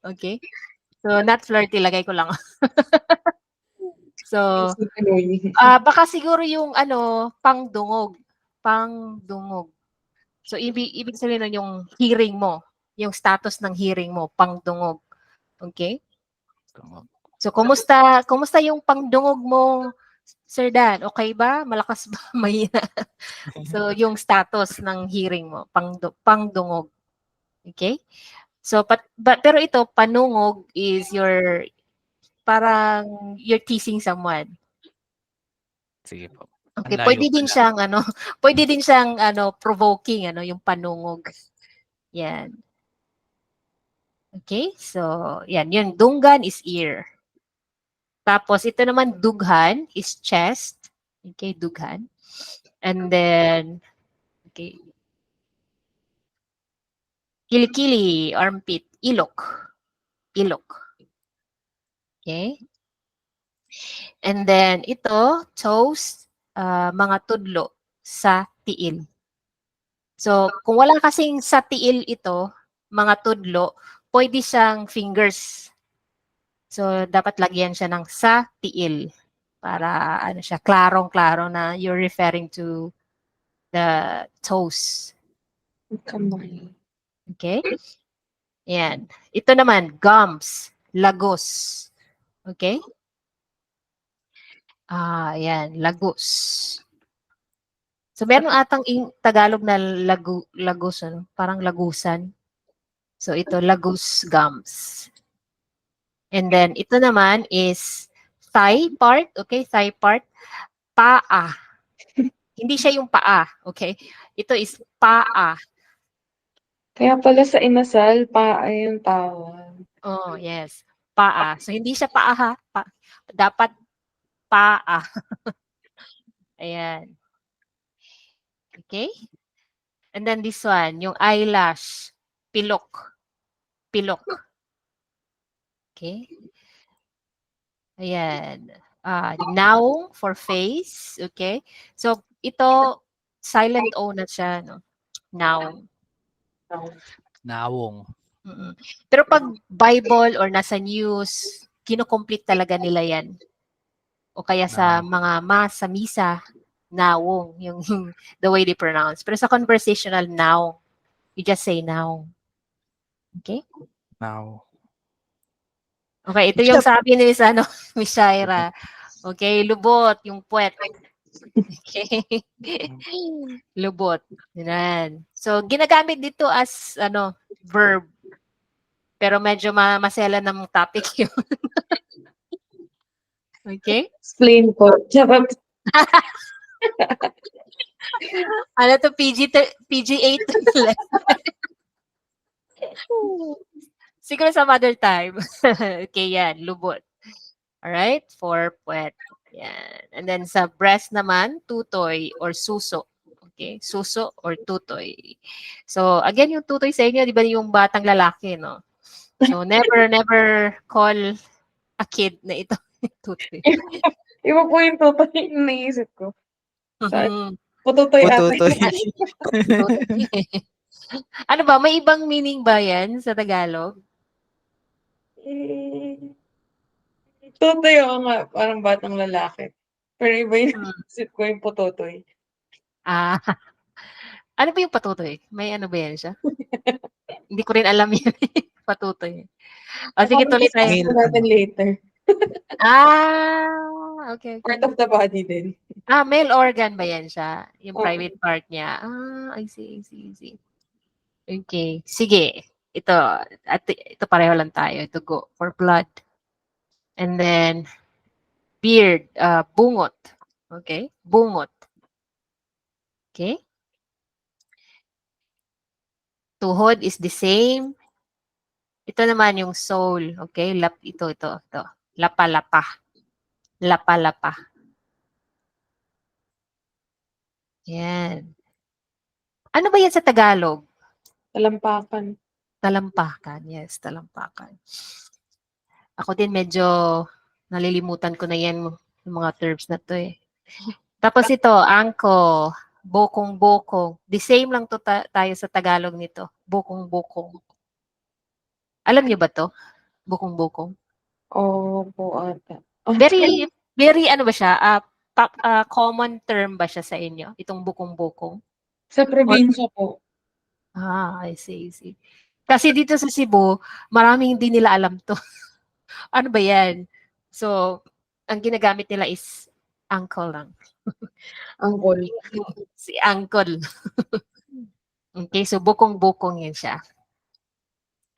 Okay? So, not flirty, lagay ko lang. So, baka siguro yung pangdungog. Pangdungog. So, ibig sabihin nun yung hearing mo. Yung status ng hearing mo, pangdungog. Okay? So, kumusta yung pangdungog mo, Sir Dan? Okay ba? Malakas ba? Mahina? So, yung status ng hearing mo, pangdungog. Okay? So, pero ito, panungog is parang you're teasing someone. Sige po. Okay, Ang layo pwede din pala. siyang pwede din siyang provoking yung panungog. Yan. Okay? So, yan, yun dunggan is ear. Tapos ito naman dughan is chest. Okay, dughan. And then okay. Kilikili, armpit, ilok. Ilok. Okay? And then ito, toes, mga tudlo sa tiil. So, kung wala kasing sa tiil ito, mga tudlo, pwede siyang fingers. So, dapat lagyan siya ng sa tiil para siya, klarong-klaro na you're referring to the toes. Okay? Yan. Ito naman, gums, lagos. Okay? Yan, lagos. So, meron atang Tagalog na lagos, parang lagusan. So, ito, lagos gums. And then, ito naman is thigh part, okay? Thigh part, paa. Hindi siya yung paa, okay? Ito is paa. Kaya pala sa inasal, ay yung tawag. Oh, yes. Paa. So, hindi siya paa dapat paa. Ayan. Okay? And then this one, yung eyelash, pilok. Pilok. Okay? Ayan. Now for face. Okay? So, ito, silent O na siya, no? Now. Nawong. Pero pag Bible or nasa news, kino-complete talaga nila yan. O kaya sa mga sa misa, nawong, yung the way they pronounce. Pero sa conversational, now. You just say now. Okay? Now. Okay, ito yung sabi ni Miss Shaira. Okay, lubot, yung puwet. Okay. Lubot. Yan. So, ginagamit dito as, verb. Pero medyo masela ng topic yun. Okay? Explain po. Charot. PG-8 Siguro some other time. Okay, yan. Lubot. Alright? For puwet. Yan. And then sa breast naman, tutoy or suso. Okay? Suso or tutoy. So, again, yung tutoy sa inyo, di ba yung batang lalaki, no? So, never call a kid na ito tutoy. Iba po yung tutoy yung naisip ko. Pututoy ata. Pututoy. Ano ba? May ibang meaning ba yan sa Tagalog? Totoy ako nga, parang batang lalaki. Pero iba yung Hmm. isip ko yung pototoy. Ah, ano ba yung patutoy? May ano ba yan siya? Hindi ko rin alam yun. Patutoy. O sige, tuloy Baka tayo. discuss Male, po natin ano, later. Okay, Part okay. of the body din. Male organ ba yan siya? Yung Oo. private part niya. I see, I see, I see. Okay. Sige. Ito pareho lang tayo. Ito go for blood. And then, beard, bungot. Okay? Bungot. Okay? Tuhod is the same. Ito naman yung soul. Okay? Ito. Lapa-lapa. Lapa-lapa. Yan. Ano ba yan sa Tagalog? Talampakan. Talampakan. Yes, talampakan. Ako din medyo nalilimutan ko na yan yung mga terms na to eh. Tapos ito, angko, bokong-bokong. The same lang to tayo sa Tagalog nito. Bokong-bokong. Alam niyo ba to? Bokong-bokong. Opo ata. Very, very ano ba siya? Common term ba siya sa inyo? Itong bokong-bokong? Sa probinsya po. I see, I see. Kasi dito sa Cebu, maraming hindi nila alam to. Ano ba yan? So, ang ginagamit nila is uncle lang. Angkol. Si uncle. Okay, so bukong-bukong yan siya.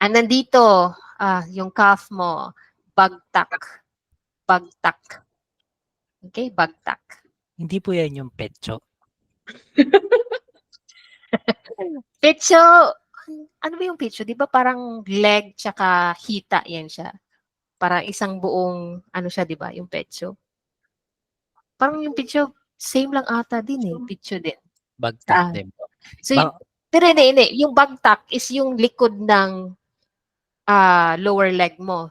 And nandito, yung calf mo, bagtak. Bagtak. Okay, bagtak. hindi po yan yung petso. Pecho, ano ba yung pecho? Di ba parang leg tsaka hita yan siya? Parang isang buong, ano siya, di ba? Yung pecho. Parang yung pecho, same lang ata din eh. Pecho din. Bagtak Ah, din po. So, Ba- pero hindi. Yung bagtak is yung likod ng lower leg mo.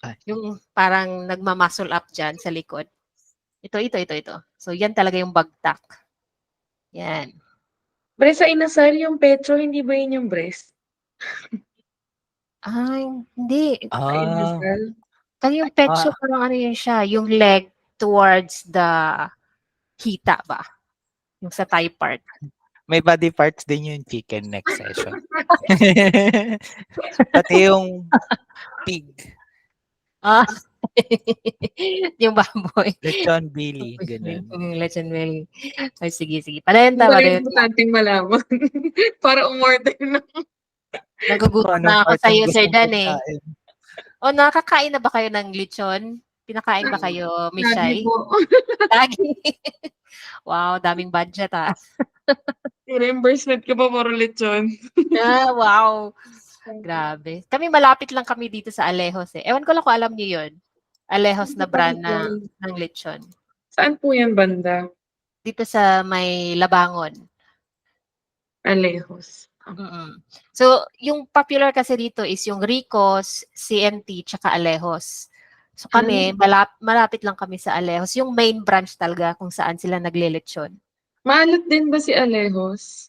Ay. Yung parang nagmamuscle up dyan sa likod. Ito. So, yan talaga yung bagtak. Yan. Pero sa inasal, yung pecho, hindi ba yun yung breast? Ay, hindi. Sa ah, inasal? Kasi yung pecho, ah, parang ano yun siya, yung leg towards the hita ba? Yung sa thigh part. may body parts din yung chicken next session. Pati yung pig, Ah, yung baboy. lechon belly, ganun. Lechon belly. Ay, sige. Padayon Hindi ta. talaga importanteng malaman. Para umorder na. Kung Nagugutom anong na ako part sa ng iyo, Sir gustong Dan eh. pagkain. O, nakakain na ba kayo ng lechon? Pinakain ba kayo, Miss Lagi Shai? po. Lagi. Wow, daming budget Reimbursement ko pa puro lechon. Wow. Grabe. Malapit lang kami dito sa Alejos eh. Ewan ko lang kung alam niyo yun. Alejos na brand ng lechon. Saan po yan banda? Dito sa may Labangon. Alejos. Mm-mm. So, yung popular kasi dito is yung Ricos, CNT, tsaka Alejos. So kami, malapit lang kami sa Alejos. Yung main branch talaga kung saan sila naglelechon. Maalat din ba si Alejos?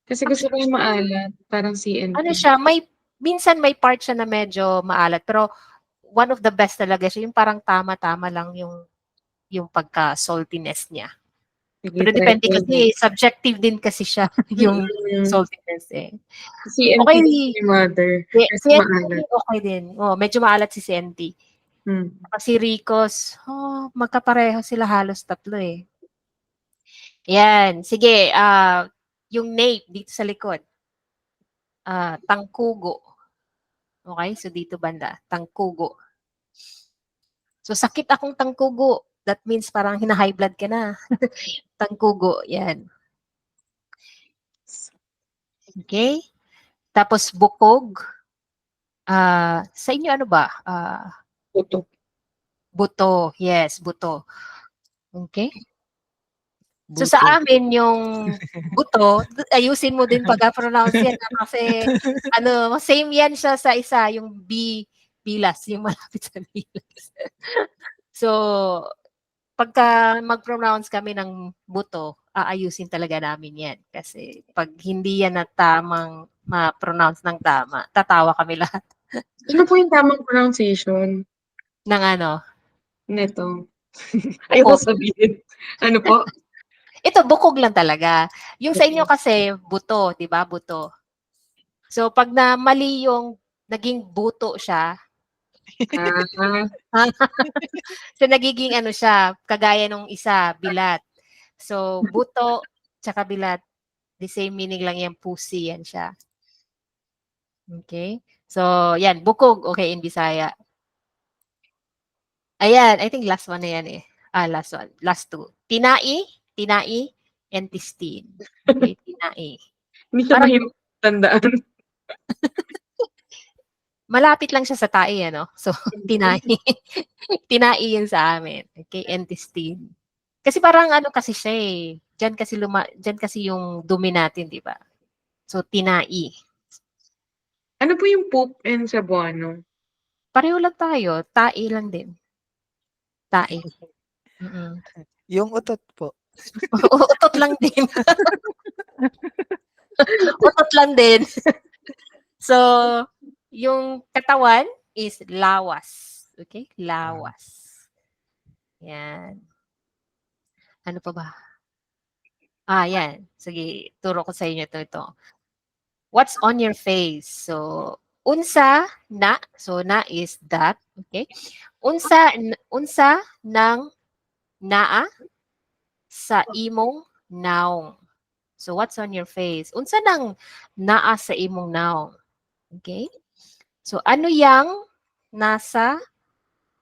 Kasi gusto ko yung maalat. Parang CNT. Ano siya, minsan may part siya na medyo maalat. Pero one of the best talaga siya. Yung parang tama-tama lang yung pagka-saltiness niya. Sige, Pero try depende ko. kasi, subjective din kasi siya, yung saltiness eh. CNT Okay, ni mother. Kasi CNT maalat. okay din. Medyo maalat si CNT. Kasi Ricos, magkapareho sila halos tatlo eh. Yan, sige, yung nape dito sa likod. Tangkugo. Okay, so dito banda, tangkugo. So sakit akong tangkugo. That means parang hina-high blood ka na. Tangkugo, yan. Okay? Tapos bukog. Sa inyo ano ba? Puto. Buto. Yes, buto. Okay? So Buto. sa amin yung buto, ayusin mo din pag-pronounce yan kasi same yan siya sa isa, yung bilas, yung malapit sa bilas. So pagka mag-pronounce kami ng buto, aayusin talaga namin yan kasi pag hindi yan na tamang ma-pronounce ng tama, tatawa kami lahat. Ano po yung tamang pronunciation Ng ano, nito? Ayoko bukog. sabihin. Ano po? Ito, bukog lang talaga. Yung sa inyo Okay. kasi, buto, di ba? Buto. So, pag na mali yung naging buto siya, Ah, so nagiging ano siya, kagaya nung isa, bilat. So, buto, tsaka bilat, the same meaning lang yung pusi, yan siya. Okay? So, yan, bukog, okay, in Bisaya. Ayan, I think last one na yan eh. Last one. Last two. Tinai, and tistin. Okay, tinai. hindi siya Parang mahirap tandaan. malapit lang siya sa tai, ano? So, tinai. Tinai yun sa amin. Okay, and tistin. Kasi parang ano kasi siya eh. Diyan kasi yung dumi natin, di ba? So, tinai. Ano po yung poop and Cebuano? Pareho lang tayo. Tai lang din. Tai. Mm-mm. Yung utot po. Utot lang din. Utot lang din. So, yung katawan is lawas. Okay? Lawas. Yan. Ano pa ba? Yan. Sige, turo ko sa inyo ito. What's on your face? So, unsa na. So, na is that. Okay? Unsa ng naa sa imong naong. So, what's on your face? Unsa ng naa sa imong naong. Okay? So, ano yang nasa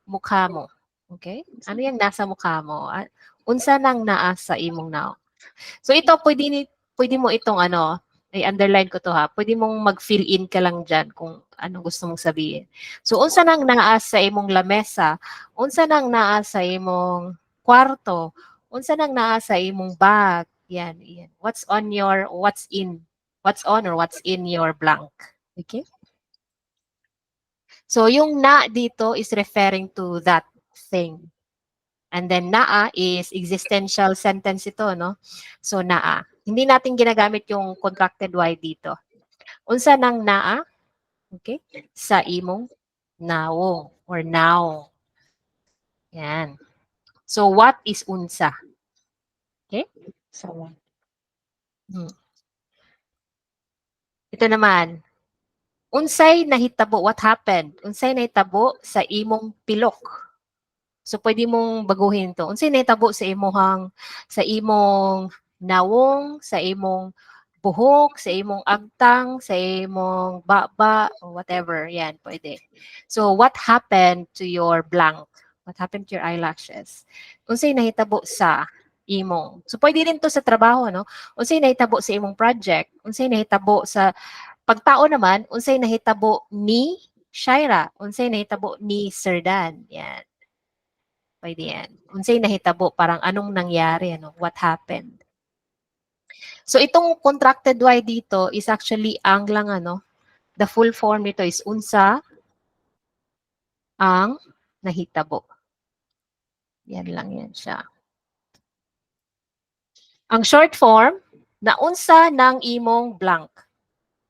mukha mo? Okay? Ano yang nasa mukha mo? Unsa nang naa sa imong naong. So, ito, pwede mo itong ano, i-underline ko to ha. Pwede mong mag-fill in ka lang dyan kung ano gusto mong sabihin. So, unsa nang naa sa imong lamesa? Unsa nang naa sa imong kwarto? Unsa nang naa sa imong bag? Yan, yan. What's on or what's in your blank? Okay? So, yung na dito is referring to that thing. And then naa is existential sentence ito, no? So, naa. Hindi natin ginagamit yung contracted Y dito. Unsa nang naa, okay, sa imong nawong or now. Yan. So, what is unsa? Okay? Sawa. Hmm. Ito naman. Unsay nahitabo, what happened? Unsay nahitabo sa imong pilok? So, pwede mong baguhin to. Unsay nahitabo sa imong nawong, sa imong buhok, sa imong agtang, sa imong baba, or whatever. Yan, pwede. So, what happened to your blank? What happened to your eyelashes? Unsay nahitabo sa imong. So, pwede rin to sa trabaho, no? Unsay nahitabo sa imong project? Unsay nahitabo sa pagtao naman? Unsay nahitabo ni Shaira? Unsay nahitabo ni Sir Dan? Yan. Pwede yan. Unsay nahitabo, parang anong nangyari, ano? What happened? So, itong contracted Y dito is actually ang lang, ano? The full form nito is unsa ang nahitabo. Yan lang yan siya. Ang short form, naunsa ng imong blank.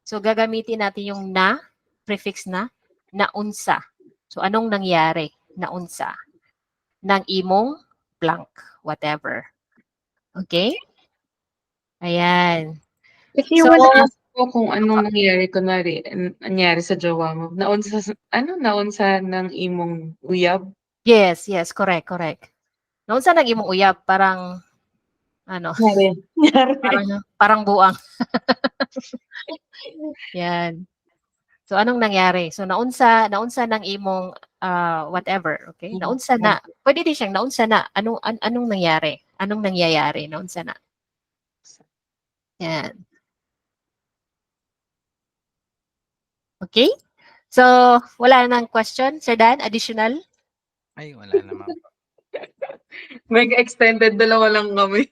So, gagamitin natin yung na, prefix na, naunsa. So, anong nangyari? Naunsa. Ng imong blank, whatever. Okay? Ayan. If you So, wanna ask ko kung anong nangyari, kunwari, nangyari sa jowa mo, naunsa ng imong uyab? yes, correct. Naunsa ng imong uyab, parang, ano, Nangyari. parang buang. Yan. So, anong nangyari? So, naunsa ng imong whatever, okay? Naunsa na. Pwede din siyang naunsa na. Anong nangyari? Anong nangyayari? Naunsa na. Yan. Okay? So, wala nang question, Sir Dan? Additional? Ay, wala naman po. Mega extended, dalawa lang kami.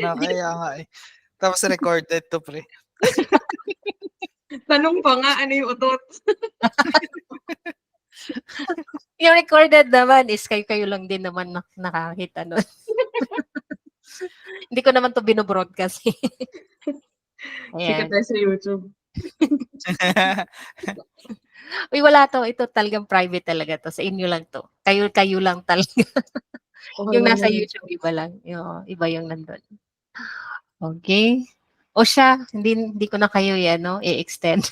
Nakakaya nga eh. Tapos recorded to, pre. Tanong pa nga, ano yung utot? Yung recorded naman is kayo lang din naman nakakita nun. Hindi ko naman to binobroadcast. Sikat Ayan. tayo sa YouTube. Uy, wala 'to. Ito talagang private talaga 'to. Sa inyo lang 'to. Kayo lang talaga. Yung Wala nasa naman. YouTube iba lang. Iba yung nandun. Okay. O siya, hindi ko na kayo i-ano, i-extend.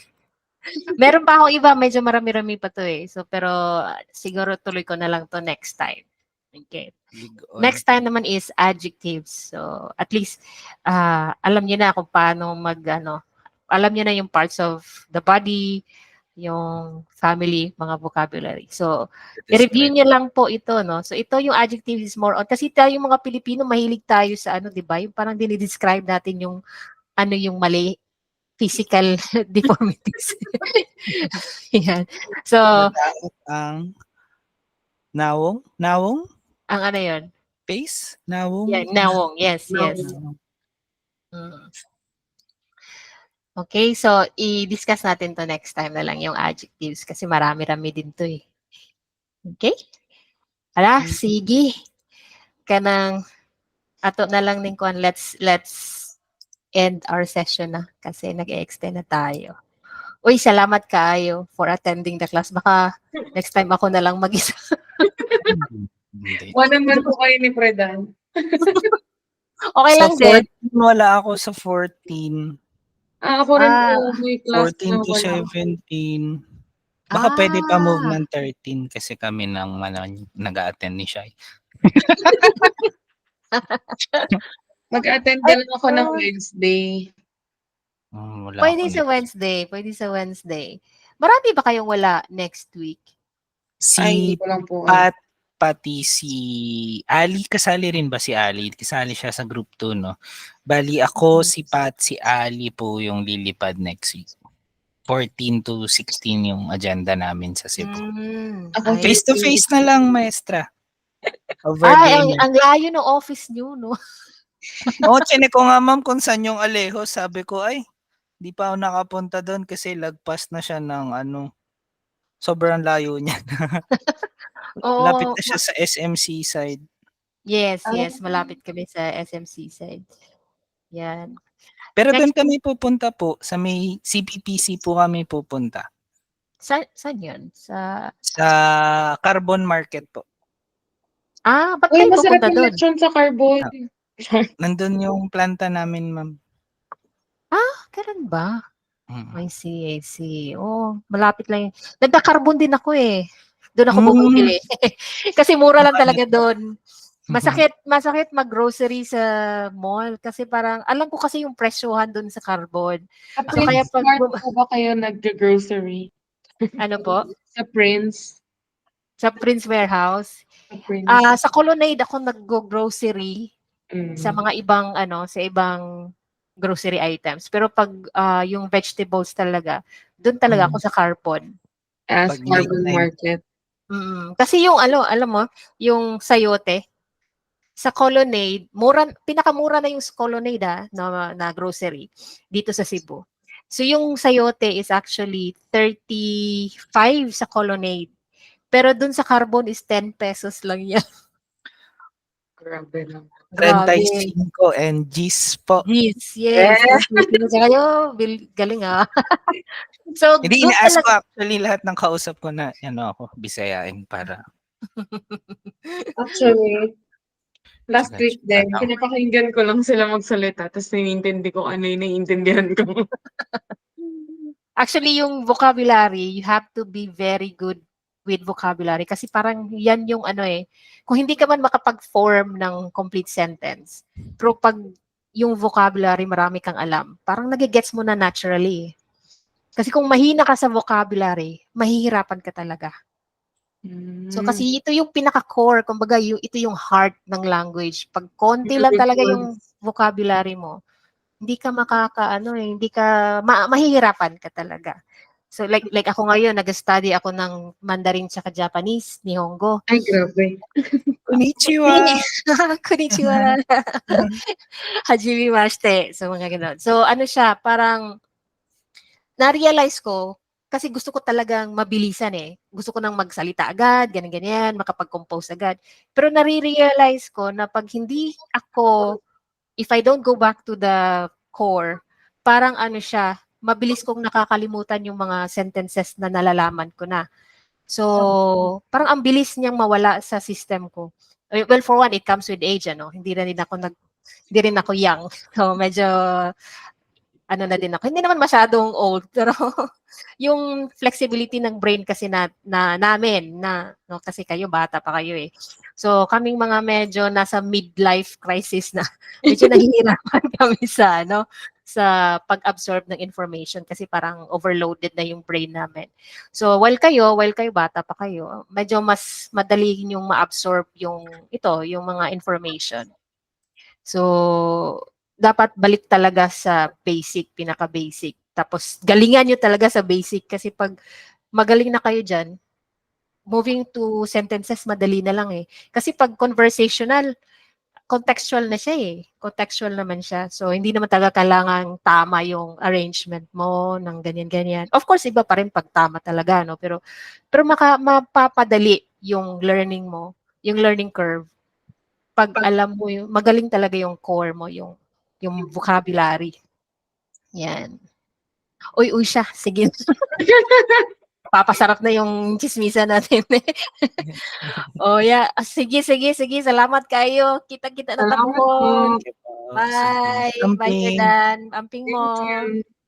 Meron pa akong iba, medyo marami-rami pa 'to, eh. So, pero siguro tuloy ko na lang 'to next time. Okay. Ligon. Next time naman is adjectives. So, at least, alam niyo na kung paano mag-ano, alam niyo na yung parts of the body, yung family, mga vocabulary. So, i-review Describe. niyo lang po ito, no? So, ito yung adjectives is more on, kasi tayong mga Pilipino, mahilig tayo sa ano, di ba? Yung parang dinidescribe natin yung, ano yung mali, physical deformities. Yan. So, Madaot ang nawong? Nawong? ang ano yun? Face? Nawong? Yan, nawong. Yes, yes. Nawong. Mm. Okay, so i-discuss natin to next time na lang yung adjectives kasi marami-rami din to, eh. Okay? Ala, sige. Kanang ato na lang ning kuan, let's end our session na kasi nag-extend na tayo. Uy, salamat kaayo for attending the class. Baka next time ako na lang mag-isa. Hindi. One man po kayo ni Fredan. Okay Sa lang din. 14, wala ako sa 14. Ako rin Ah, po, may class 14 na to wala. 17. Baka pwede pa move ah, ng 13 kasi kami ng nag-a-attend ni Shai. Mag-attend ay, din lang ako ng oh, Wednesday. Wala pwede ako sa Wednesday. Pwede sa Wednesday. Marami ba kayong wala next week? Ay, hindi Si ko lang po. Pat, pati si Ali, kasali rin ba si Ali? Kasali siya sa group 2, no? Bali ako, si Pat, si Ali po yung lilipad next week. 14 to 16 yung agenda namin sa Cebu. Ako I Face to see. face na lang, maestra. Over Ay, dinner. ang layo ng office niyo, no? Chinek ko nga ma'am kung saan yung Alejo. Sabi ko, ay, di pa ako nakapunta doon kasi lagpas na siya ng sobrang layo niya. Lapit Oo, na siya sa SMC side. yes, Ah, yes, malapit kami sa SMC side. Yan. Pero doon Next, kami pupunta po, sa may CPPC po kami pupunta. saan yun? Sa Carbon Market po. Ba't uy, kayo masarap pupunta yung doon? lechon sa carbon. Nandun yung planta namin, ma'am. Ganun ba? Mm. I see, I see. Oh, malapit lang yun. Nagka-carbon din ako, eh. Doon ako Mm. bumibili. Kasi mura lang Baka talaga nito. doon. Masakit mag-grocery sa mall kasi parang alam ko kasi yung presyohan doon sa carbon. Sa So kaya Prince pag Mart po ba kayo nag-grocery? ano po, Sa Prince? sa Prince Warehouse, Sa Prince. sa Colonnade ako nag-grocery sa Mm. mga ibang sa ibang grocery items. Pero pag yung vegetables talaga, doon talaga ako sa carbon. As Pag late carbon time. market. Kasi yung alam mo, yung sayote sa Colonnade, pinakamura na yung Colonnade na grocery dito sa Cebu. So yung sayote is actually 35 sa Colonnade. Pero dun sa carbon is 10 pesos lang yan. Grabe lang. Grabe. 35 and G's po. Yes. Kasi kayo, galing So, Hindi, doon ina-ask talaga. ko actually lahat ng kausap ko na ako, Bisayain para. Actually, last week din, Ano. pinapakinggan ko lang sila magsalita, tapos naiintindi ko ano yung naiintindihan ko. Actually, yung vocabulary, you have to be very good with vocabulary kasi parang yan yung kung hindi ka man makapag-form ng complete sentence, pero pag yung vocabulary marami kang alam, parang nagigets mo na naturally. Kasi kung mahina ka sa vocabulary, mahihirapan ka talaga. So kasi ito yung pinaka-core, kumbaga ito yung heart ng language. Pag konti lang talaga yung vocabulary mo, hindi ka hindi ka mahihirapan ka talaga. So like ako ngayon, nag-study ako ng Mandarin tsaka Japanese, Nihongo. Ay, grabe. Konnichiwa. Konnichiwa. Hajime mashite. So mga ganun. So ano siya, parang na-realize ko, kasi gusto ko talagang mabilisan eh. Gusto ko nang magsalita agad, ganyan-ganyan, makapag-compose agad. Pero nare-realize ko na pag hindi ako, if I don't go back to the core, parang ano siya, mabilis kong nakakalimutan yung mga sentences na nalalaman ko na. So, parang ang bilis niyang mawala sa system ko. Well, for one, it comes with age, ano? Hindi rin ako young. So, medyo ano na din ako. Hindi naman masyadong old, pero yung flexibility ng brain kasi namin no, kasi kayo bata pa kayo eh. So kaming mga medyo nasa midlife crisis na, medyo nahihirapan kami sa pag-absorb ng information kasi parang overloaded na yung brain namin. So while kayo bata pa kayo, medyo mas madali yung ma-absorb yung mga information. So dapat balik talaga sa basic, pinaka-basic. Tapos galingan nyo talaga sa basic kasi pag magaling na kayo dyan, moving to sentences, madali na lang eh. Kasi pag conversational, contextual na siya eh. Contextual naman siya. So hindi naman talaga kailangan tama yung arrangement mo ng ganyan-ganyan. Of course, iba pa rin pag tama talaga, no? Pero mapapadali yung learning mo, yung learning curve. Pag alam mo yung, magaling talaga yung core mo, yung vocabulary. Yan. Uy, siya. Sige. Papasarap na yung chismisa natin. Yeah. Sige. Salamat kayo. Kita-kita na Salamat po. tapuhon. Sige po. Bye. Sige. Bye, Amping. Jordan. Amping mo. Thank you.